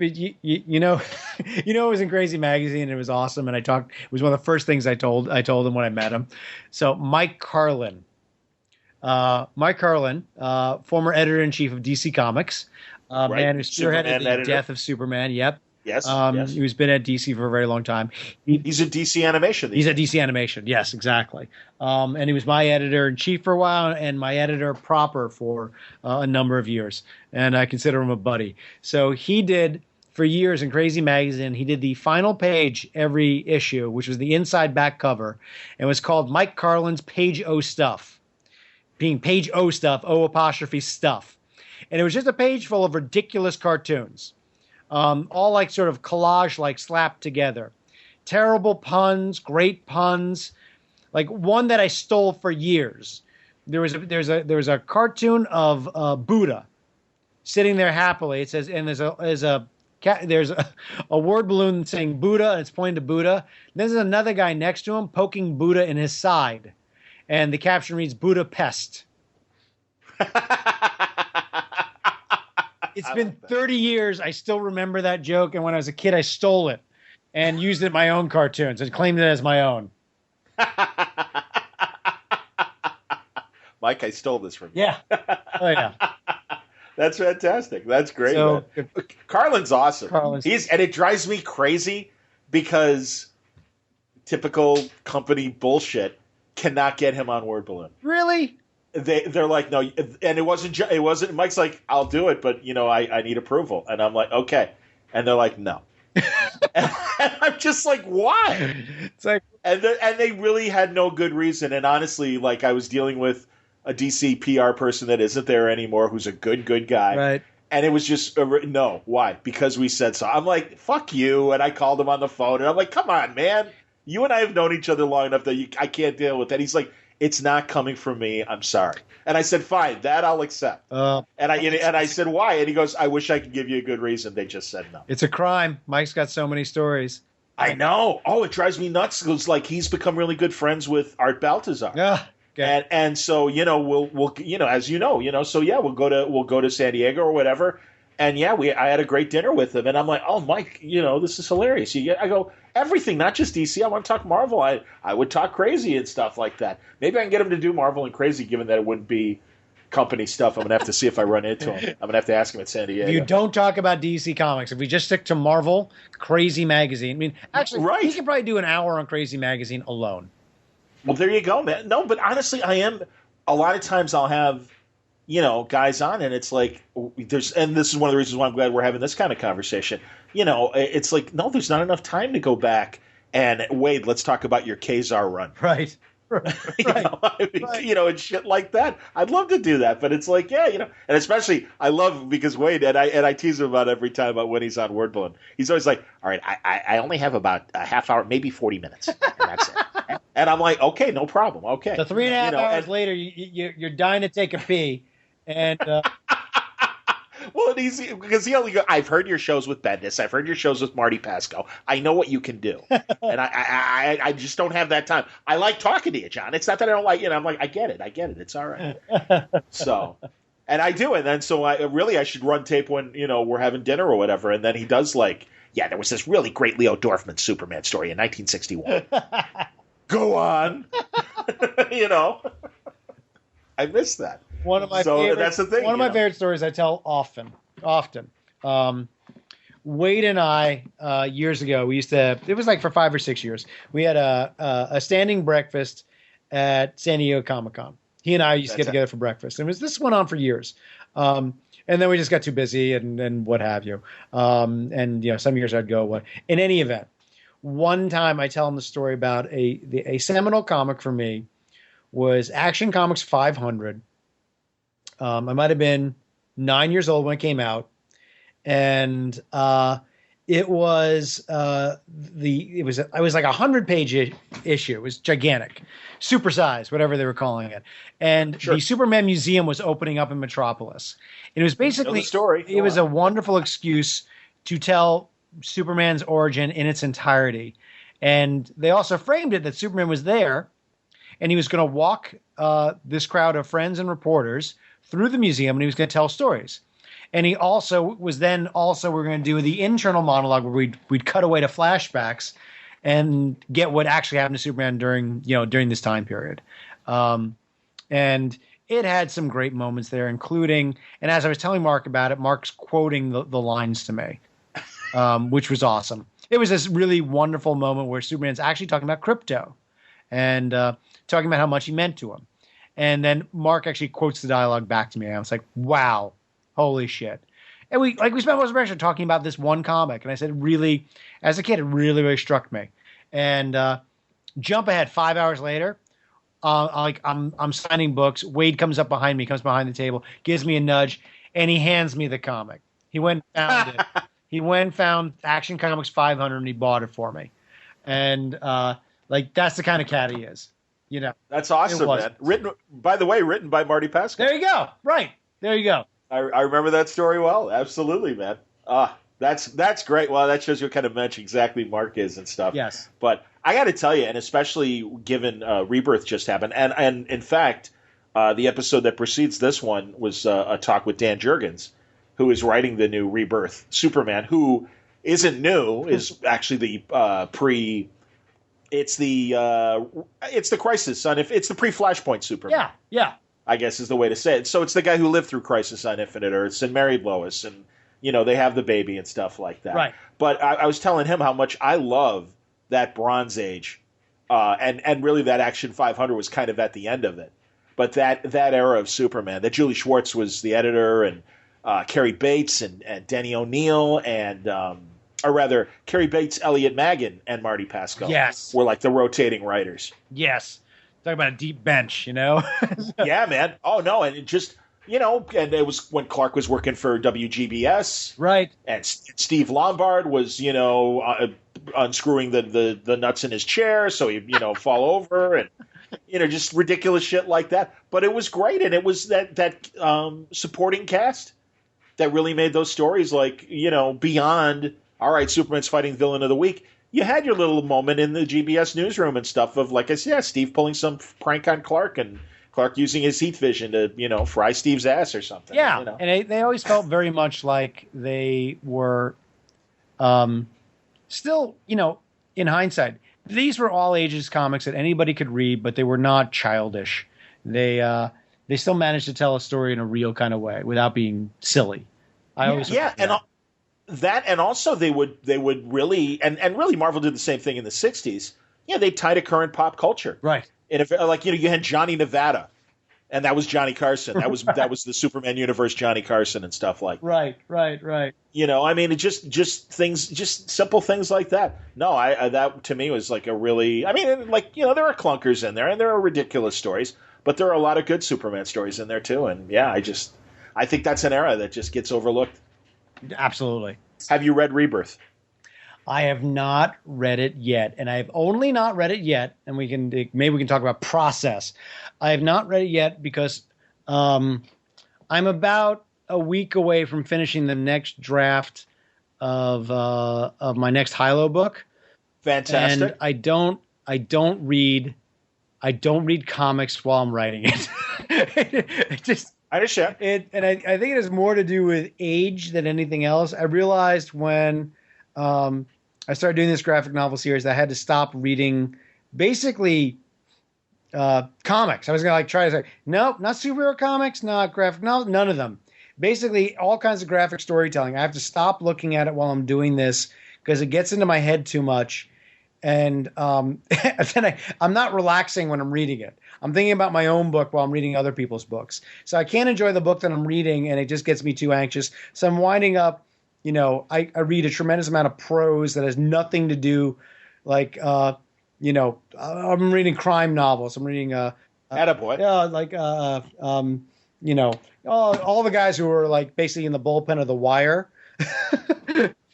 C: was in Crazy Magazine and it was awesome. And it was one of the first things I told him when I met him. So Mike Carlin, former editor in chief of DC Comics, man who spearheaded the death of Superman. Yep.
B: Yes,
C: He's been at DC for a very long time.
B: He's at DC Animation.
C: He's at DC Animation. Yes, exactly. And he was my editor in chief for a while and my editor proper for a number of years. And I consider him a buddy. So he did for years in Crazy Magazine. He did the final page every issue, which was the inside back cover, and was called Mike Carlin's Page O Stuff, being Page O Stuff, O apostrophe stuff. And it was just a page full of ridiculous cartoons. All sort of collage slapped together. Terrible puns, great puns. One that I stole for years. There was a cartoon of Buddha sitting there happily. It says, and there's a word balloon saying Buddha, and it's pointing to Buddha. Then there's another guy next to him poking Buddha in his side, and the caption reads Budapest. It's been 30 years. I still remember that joke. And when I was a kid, I stole it and used it in my own cartoons and claimed it as my own.
B: Mike, I stole this from you.
C: Yeah. Oh, yeah.
B: That's fantastic. That's great, man. Carlin's awesome. And it drives me crazy because typical company bullshit cannot get him on Word Balloon.
C: Really?
B: They're like, no, and it wasn't. Mike's like, I'll do it, but I need approval, and I'm like, okay, and they're like, no, and I'm just like, why?
C: It's like,
B: And they really had no good reason. And honestly, like, I was dealing with a DC PR person that isn't there anymore, who's a good guy.
C: Right.
B: And it was just, no, why? Because we said so. I'm like, fuck you. And I called him on the phone. And I'm like, come on, man. You and I have known each other long enough that I can't deal with that. He's like, it's not coming from me. I'm sorry. And I said, fine, that I'll accept. And I said, why? And he goes, I wish I could give you a good reason. They just said no.
C: It's a crime. Mike's got so many stories.
B: I know. Oh, it drives me nuts. Because like he's become really good friends with Art Baltazar.
C: Yeah. Okay.
B: And so we'll as so yeah we'll go to San Diego or whatever. And yeah, I had a great dinner with him, and I'm like, oh, Mike, this is hilarious. I go, everything, not just DC. I want to talk Marvel. I would talk Crazy and stuff like that. Maybe I can get him to do Marvel and Crazy, given that it wouldn't be company stuff. I'm going to have to see if I run into him. I'm going to have to ask him at San Diego.
C: If you don't talk about DC Comics, if we just stick to Marvel, Crazy Magazine. I mean, actually,
B: right.
C: He could probably do an hour on Crazy Magazine alone.
B: Well, there you go, man. No, but honestly, a lot of times I'll have, guys on, and it's like, and this is one of the reasons why I'm glad we're having this kind of conversation. It's like, no, there's not enough time to go back and, Wade, let's talk about your Kazar run.
C: Right.
B: And shit like that. I'd love to do that, but it's like, and especially I love because Wade and I tease him about every time about when he's on Word Balloon. He's always like, all right, I only have about a half hour, maybe 40 minutes, and that's it. And I'm like, okay, no problem, okay.
C: So 3.5 hours later, you're dying to take a pee, and.
B: Well, because I've heard your shows with Bendis. I've heard your shows with Marty Pasco. I know what you can do, and I just don't have that time. I like talking to you, John. It's not that I don't like you. I'm like, I get it. It's all right. So, and I do, and then so I should run tape when we're having dinner or whatever, and then he does there was this really great Leo Dorfman Superman story in 1961. Go on, I missed that.
C: One of my favorite stories I tell often. Wade and I, years ago, we used to. It was like for 5 or 6 years. We had a standing breakfast at San Diego Comic-Con. He and I used to get together for breakfast, and this went on for years. And then we just got too busy and what have you. And some years I'd go. In any event, one time I tell him the story about a seminal comic for me was Action Comics 500. I might have been 9 years old when it came out, and it was like a 100-page issue. It was gigantic, supersized, whatever they were calling it. And the Superman Museum was opening up in Metropolis. It was basically
B: the story.
C: It was a wonderful excuse to tell Superman's origin in its entirety, and they also framed it that Superman was there, and he was going to walk this crowd of friends and reporters through the museum, and he was going to tell stories. And he also we're going to do the internal monologue where we'd cut away to flashbacks and get what actually happened to Superman during this time period. And it had some great moments there, including, and as I was telling Mark about it, Mark's quoting the lines to me, which was awesome. It was this really wonderful moment where Superman's actually talking about crypto and talking about how much he meant to him. And then Mark actually quotes the dialogue back to me. And I was like, wow, holy shit. And we spent most of the rest talking about this one comic. And I said, really, as a kid, it really, really struck me. And jump ahead 5 hours later, I'm signing books. Wade comes up behind me, comes behind the table, gives me a nudge, and he hands me the comic. He went and found it. He went and found Action Comics 500, and he bought it for me. And that's the kind of cat he is.
B: That's awesome, man. Written by Marty Pascal.
C: There you go. Right. There you go.
B: I remember that story well. Absolutely, man. That's great. Well, that shows you what kind of mensch exactly Mark is and stuff.
C: Yes.
B: But I got to tell you, and especially given Rebirth just happened, and in fact, the episode that precedes this one was a talk with Dan Jurgens, who is writing the new Rebirth Superman, who isn't new, is actually the It's the Crisis on it's the pre-Flashpoint Superman.
C: Yeah.
B: I guess is the way to say it. So it's the guy who lived through Crisis on Infinite Earths and married Lois, and they have the baby and stuff like that.
C: Right.
B: But I was telling him how much I love that Bronze Age, and really that Action 500 was kind of at the end of it. But that era of Superman, that Julie Schwartz was the editor, and Carrie Bates and Denny O'Neil and or rather, Carrie Bates, Elliot Maggin, and Marty Pascal.
C: Yes.
B: Were like the rotating writers.
C: Yes. Talk about a deep bench, you know?
B: Yeah, man. Oh, no. And it just, and it was when Clark was working for WGBS.
C: Right.
B: And Steve Lombard was, unscrewing the nuts in his chair so he'd, fall over and, just ridiculous shit like that. But it was great. And it was that supporting cast that really made those stories beyond, all right, Superman's fighting villain of the week. You had your little moment in the GBS newsroom and stuff of, like I said, Steve pulling some prank on Clark and Clark using his heat vision to, fry Steve's ass or something.
C: Yeah, and they always felt very much like they were still, in hindsight, these were all ages comics that anybody could read, but they were not childish. They still managed to tell a story in a real kind of way without being silly.
B: And also they would really and really Marvel did the same thing in the 60s. Yeah, they tied to current pop culture.
C: Right.
B: And if you had Johnny Nevada, and that was Johnny Carson. That was the Superman universe Johnny Carson and stuff like that.
C: Right.
B: It just simple things like that. No, that to me was like a really there are clunkers in there and there are ridiculous stories, but there are a lot of good Superman stories in there too. And yeah, I think that's an era that just gets overlooked.
C: Absolutely.
B: Have you read Rebirth?
C: I have not read it yet, and I've only not read it yet, and maybe we can talk about process. I have not read it yet because I'm about a week away from finishing the next draft of my next Hilo book.
B: Fantastic.
C: And I don't read comics while I'm writing it.
B: I understand.
C: And I think it has more to do with age than anything else. I realized when I started doing this graphic novel series that I had to stop reading basically comics. I was going to try to say, nope, not superhero comics, not graphic novels, none of them. Basically all kinds of graphic storytelling. I have to stop looking at it while I'm doing this because it gets into my head too much. And then I'm not relaxing when I'm reading it. I'm thinking about my own book while I'm reading other people's books. So I can't enjoy the book that I'm reading, and it just gets me too anxious. So I'm winding up, I read a tremendous amount of prose that has nothing to do, I'm reading crime novels. I'm reading
B: Attaboy.
C: All the guys who are basically in the bullpen of The Wire.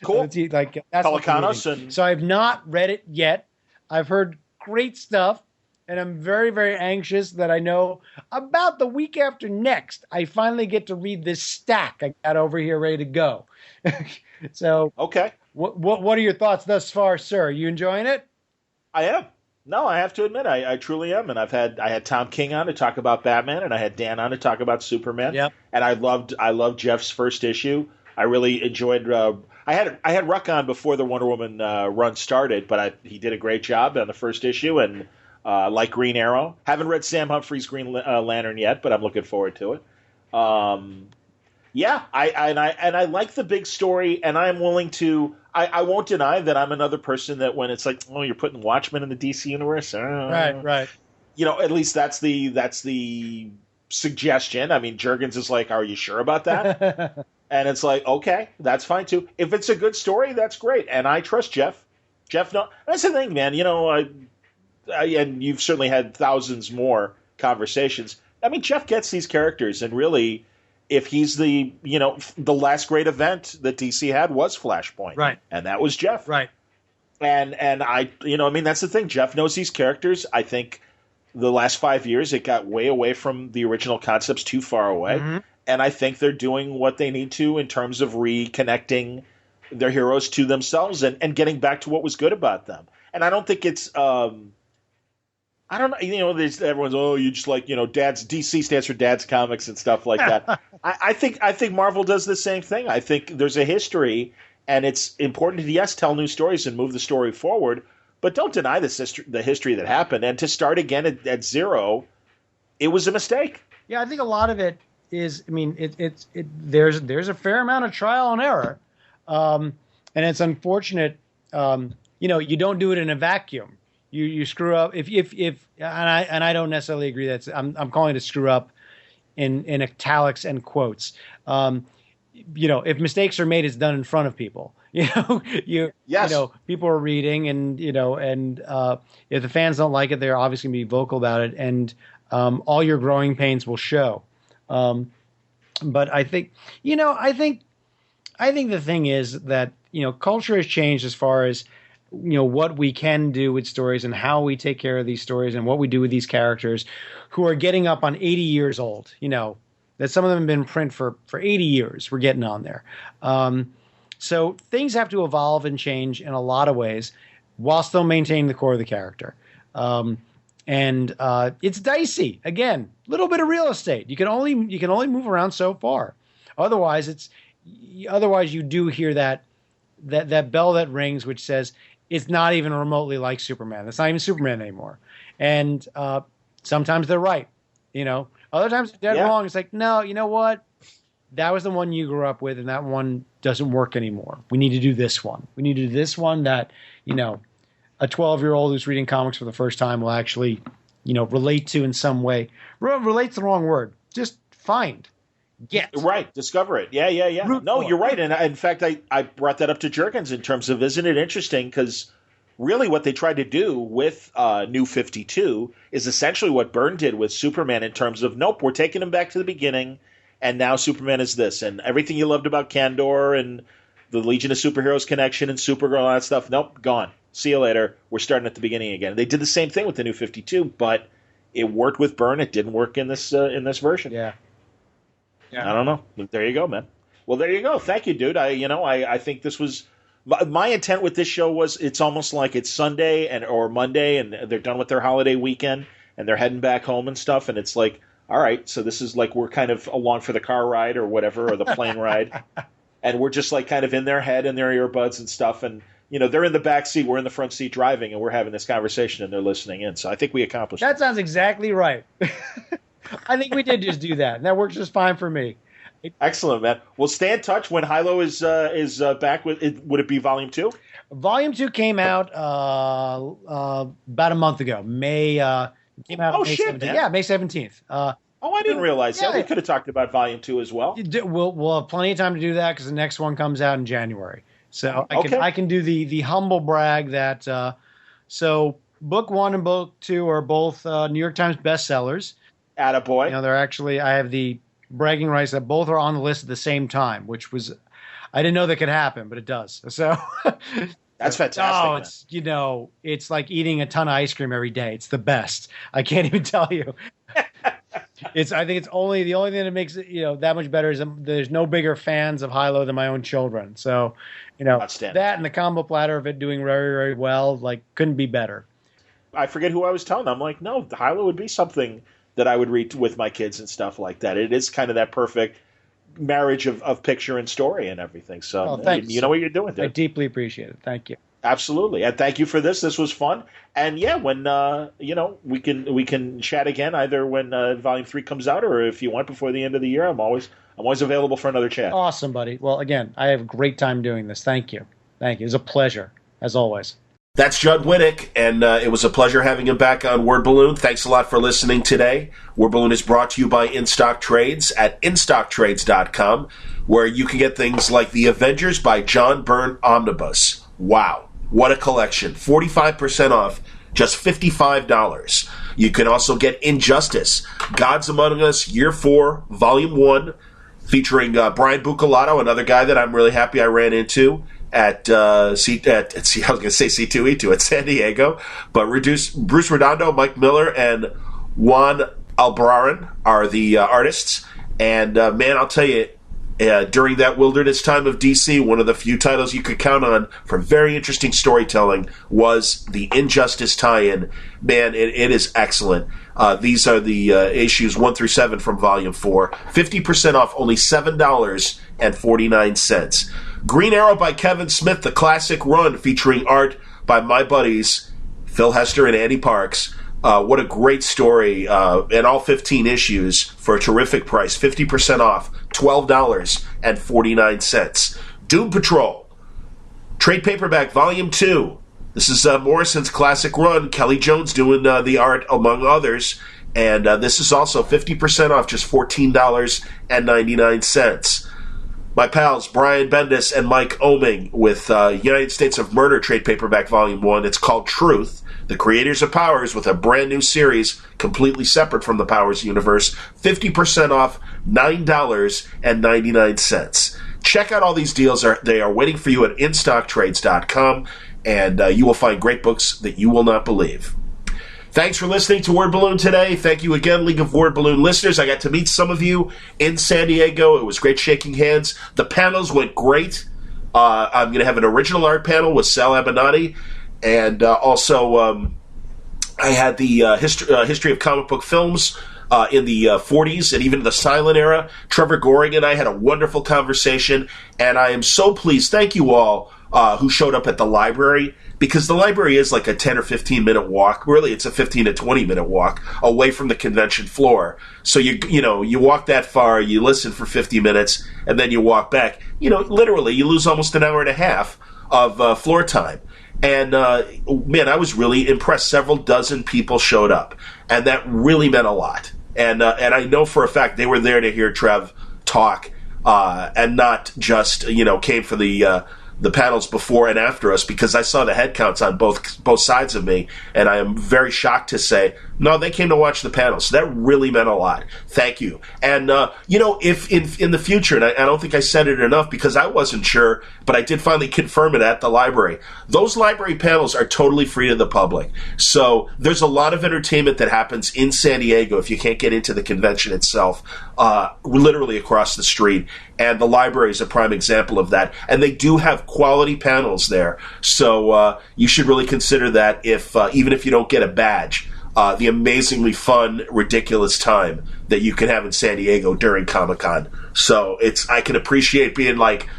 B: Cool.
C: That's
B: Pelicanos.
C: So I've not read it yet. I've heard great stuff, and I'm very, very anxious that I know about the week after next, I finally get to read this stack I got over here ready to go. So,
B: okay.
C: What are your thoughts thus far, sir? Are you enjoying it?
B: I am. No, I have to admit, I truly am. And I had Tom King on to talk about Batman, and I had Dan on to talk about Superman.
C: Yep.
B: And I loved Jeff's first issue. I really enjoyed. I had Ruck on before the Wonder Woman run started, but he did a great job on the first issue, and like Green Arrow. Haven't read Sam Humphrey's Green Lantern yet, but I'm looking forward to it. Yeah, I like the big story, and I'm willing to. I won't deny that I'm another person that when it's like, oh, you're putting Watchmen in the DC universe,
C: right.
B: At least that's the suggestion. I mean, Jurgens is like, are you sure about that? And it's like, okay, that's fine too. If it's a good story, that's great, and I trust Jeff. That's the thing, man. And you've certainly had thousands more conversations. I mean, Jeff gets these characters, and really, if he's the last great event that DC had was Flashpoint,
C: right?
B: And that was Jeff,
C: right?
B: And that's the thing. Jeff knows these characters. I think the last 5 years it got way away from the original concepts, too far away. Mm-hmm. And I think they're doing what they need to in terms of reconnecting their heroes to themselves and getting back to what was good about them. And I don't think it's I don't know. There's everyone's you just Dad's DC stands for Dad's Comics and stuff like that. I think Marvel does the same thing. I think there's a history, and it's important to tell new stories and move the story forward, but don't deny the history that happened. And to start again at zero, it was a mistake.
C: Yeah, I think a lot of it is. I mean, there's a fair amount of trial and error, and it's unfortunate. You don't do it in a vacuum. You screw up if and I don't necessarily agree. I'm calling it a screw up in italics and quotes. if mistakes are made, it's done in front of people.
B: Yes.
C: People are reading, and if the fans don't like it, they're obviously going to be vocal about it, and all your growing pains will show. But I think the thing is that culture has changed as far as what we can do with stories and how we take care of these stories and what we do with these characters who are getting up on 80 years old. That some of them have been in print for 80 years. We're getting on there. So things have to evolve and change in a lot of ways while still maintaining the core of the character. And it's dicey. Again, a little bit of real estate. You can only move around so far. Otherwise, you do hear that bell that rings, which says it's not even remotely like Superman. It's not even Superman anymore. And sometimes they're right. Other times they're dead wrong. It's like, no, you know what? That was the one you grew up with, and that one doesn't work anymore. We need to do this one. We need to do this one that, a 12-year-old who's reading comics for the first time will actually, relate to in some way. Relate's the wrong word. Just find. Get.
B: Right. Discover it. Yeah. No, you're right. And in fact, I brought that up to Jerkins in terms of, isn't it interesting? Because really what they tried to do with New 52 is essentially what Byrne did with Superman in terms of, nope, we're taking him back to the beginning, and now Superman is this. And everything you loved about Kandor and the Legion of Superheroes connection and Supergirl and all that stuff, nope, gone. See you later. We're starting at the beginning again. They did the same thing with the New 52, but it worked with Byrne. It didn't work in this version.
C: Yeah.
B: I don't know. There you go, man. Well, there you go. Thank you, dude. I think this was my intent with this show was it's almost like it's Sunday or Monday and they're done with their holiday weekend and they're heading back home and stuff. And it's like, all right, so this is like we're kind of along for the car ride or whatever, or the plane ride. And we're just like kind of in their head and their earbuds and stuff. And, they're in the back seat. We're in the front seat driving and we're having this conversation and they're listening in. So I think we accomplished
C: that. Sounds exactly right. I think we did just do that. And that works just fine for me.
B: Excellent, man. Well, stay in touch when Hilo is back with it. Would it be Volume 2?
C: Volume 2 came out about a month ago. May 17th.
B: Man.
C: Yeah, May 17th.
B: I didn't realize that. We could have talked about Volume 2 as well.
C: We'll have plenty of time to do that because the next one comes out in January. So I can do the humble brag that so Book 1 and Book 2 are both New York Times bestsellers.
B: Attaboy.
C: They're actually, I have the bragging rights that both are on the list at the same time, which was, I didn't know that could happen, but it does. So
B: that's fantastic.
C: Oh, it's, it's like eating a ton of ice cream every day. It's the best. I can't even tell you. I think it's the only thing that makes it, that much better is there's no bigger fans of Hilo than my own children. So, that and the combo platter of it doing very, very well, like couldn't be better.
B: I forget who I was telling. I'm like, no, Hilo would be something that I would read with my kids and stuff like that. It is kind of that perfect marriage of picture and story and everything. So you know what you're doing, dude.
C: I deeply appreciate it. Thank you.
B: Absolutely. And thank you for this. This was fun. And yeah, when, we can chat again either when Volume 3 comes out or if you want before the end of the year. I'm always available for another chat.
C: Awesome, buddy. Well, again, I have a great time doing this. Thank you. It was a pleasure, as always.
A: That's Judd Winick, and it was a pleasure having him back on Word Balloon. Thanks a lot for listening today. Word Balloon is brought to you by In Stock Trades at InStockTrades.com, where you can get things like The Avengers by John Byrne Omnibus. Wow, what a collection. 45% off, just $55. You can also get Injustice, Gods Among Us, Year 4, Volume 1, featuring Brian Bucalato, another guy that I'm really happy I ran into at C2E2 at San Diego, but Bruce Redondo, Mike Miller, and Juan Albarrán are the artists. And man, I'll tell you, during that wilderness time of DC, one of the few titles you could count on for very interesting storytelling was the Injustice tie-in. Man, it is excellent. These are the issues 1 through 7 from Volume 4. 50% off, only $7.49. Green Arrow by Kevin Smith, the classic run featuring art by my buddies Phil Hester and Andy Parks. What a great story, and all 15 issues for a terrific price. 50% off, $12.49. Doom Patrol, trade paperback, Volume 2. This is Morrison's classic run. Kelly Jones doing the art, among others. And this is also 50% off, just $14.99. My pals Brian Bendis and Mike Oming with United States of Murder trade paperback volume 1. It's called Truth, The Creators of Powers, with a brand new series completely separate from the Powers universe. 50% off, $9.99. Check out all these deals. They are waiting for you at InStockTrades.com, and you will find great books that you will not believe. Thanks for listening to Word Balloon today. Thank you again, League of Word Balloon listeners. I got to meet some of you in San Diego. It was great shaking hands. The panels went great. I'm going to have an original art panel with Sal Abenati, and also I had the history of comic book films in the 40s and even the silent era. Trevor Goring and I had a wonderful conversation, and I am so pleased. Thank you all who showed up at the library, because the library is like a 10 or 15 minute walk. Really, it's a 15 to 20 minute walk away from the convention floor. So you walk that far, you listen for 50 minutes, and then you walk back. Literally, you lose almost an hour and a half of floor time. And man, I was really impressed. Several dozen people showed up, and that really meant a lot. And I know for a fact they were there to hear Trev talk, and not just came for the panels before and after us, because I saw the head counts on both sides of me, and I am very shocked to say, no, they came to watch the panels. So that really meant a lot. Thank you. And, if in the future, and I don't think I said it enough because I wasn't sure, but I did finally confirm it at the library, those library panels are totally free to the public. So there's a lot of entertainment that happens in San Diego if you can't get into the convention itself, literally across the street. And the library is a prime example of that. And they do have quality panels there. So you should really consider that even if you don't get a badge. The amazingly fun, ridiculous time that you can have in San Diego during Comic-Con. So I can appreciate being like,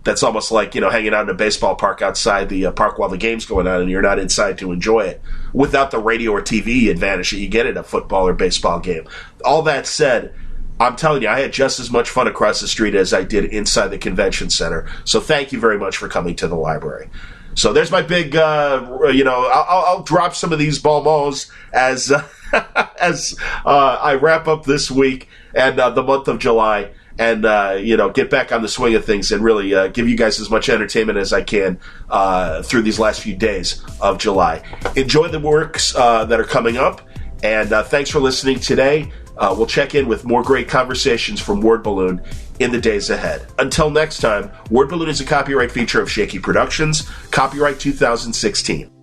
A: that's almost like, hanging out in a baseball park outside the park while the game's going on and you're not inside to enjoy it, without the radio or TV advantage that you get at a football or baseball game. All that said, I'm telling you, I had just as much fun across the street as I did inside the convention center. So thank you very much for coming to the library. So there's my big, I'll drop some of these bonbons as I wrap up this week and the month of July, and get back on the swing of things and really give you guys as much entertainment as I can through these last few days of July. Enjoy the works that are coming up, and thanks for listening today. We'll check in with more great conversations from Word Balloon in the days ahead. Until next time, Word Balloon is a copyright feature of Shaky Productions, copyright 2016.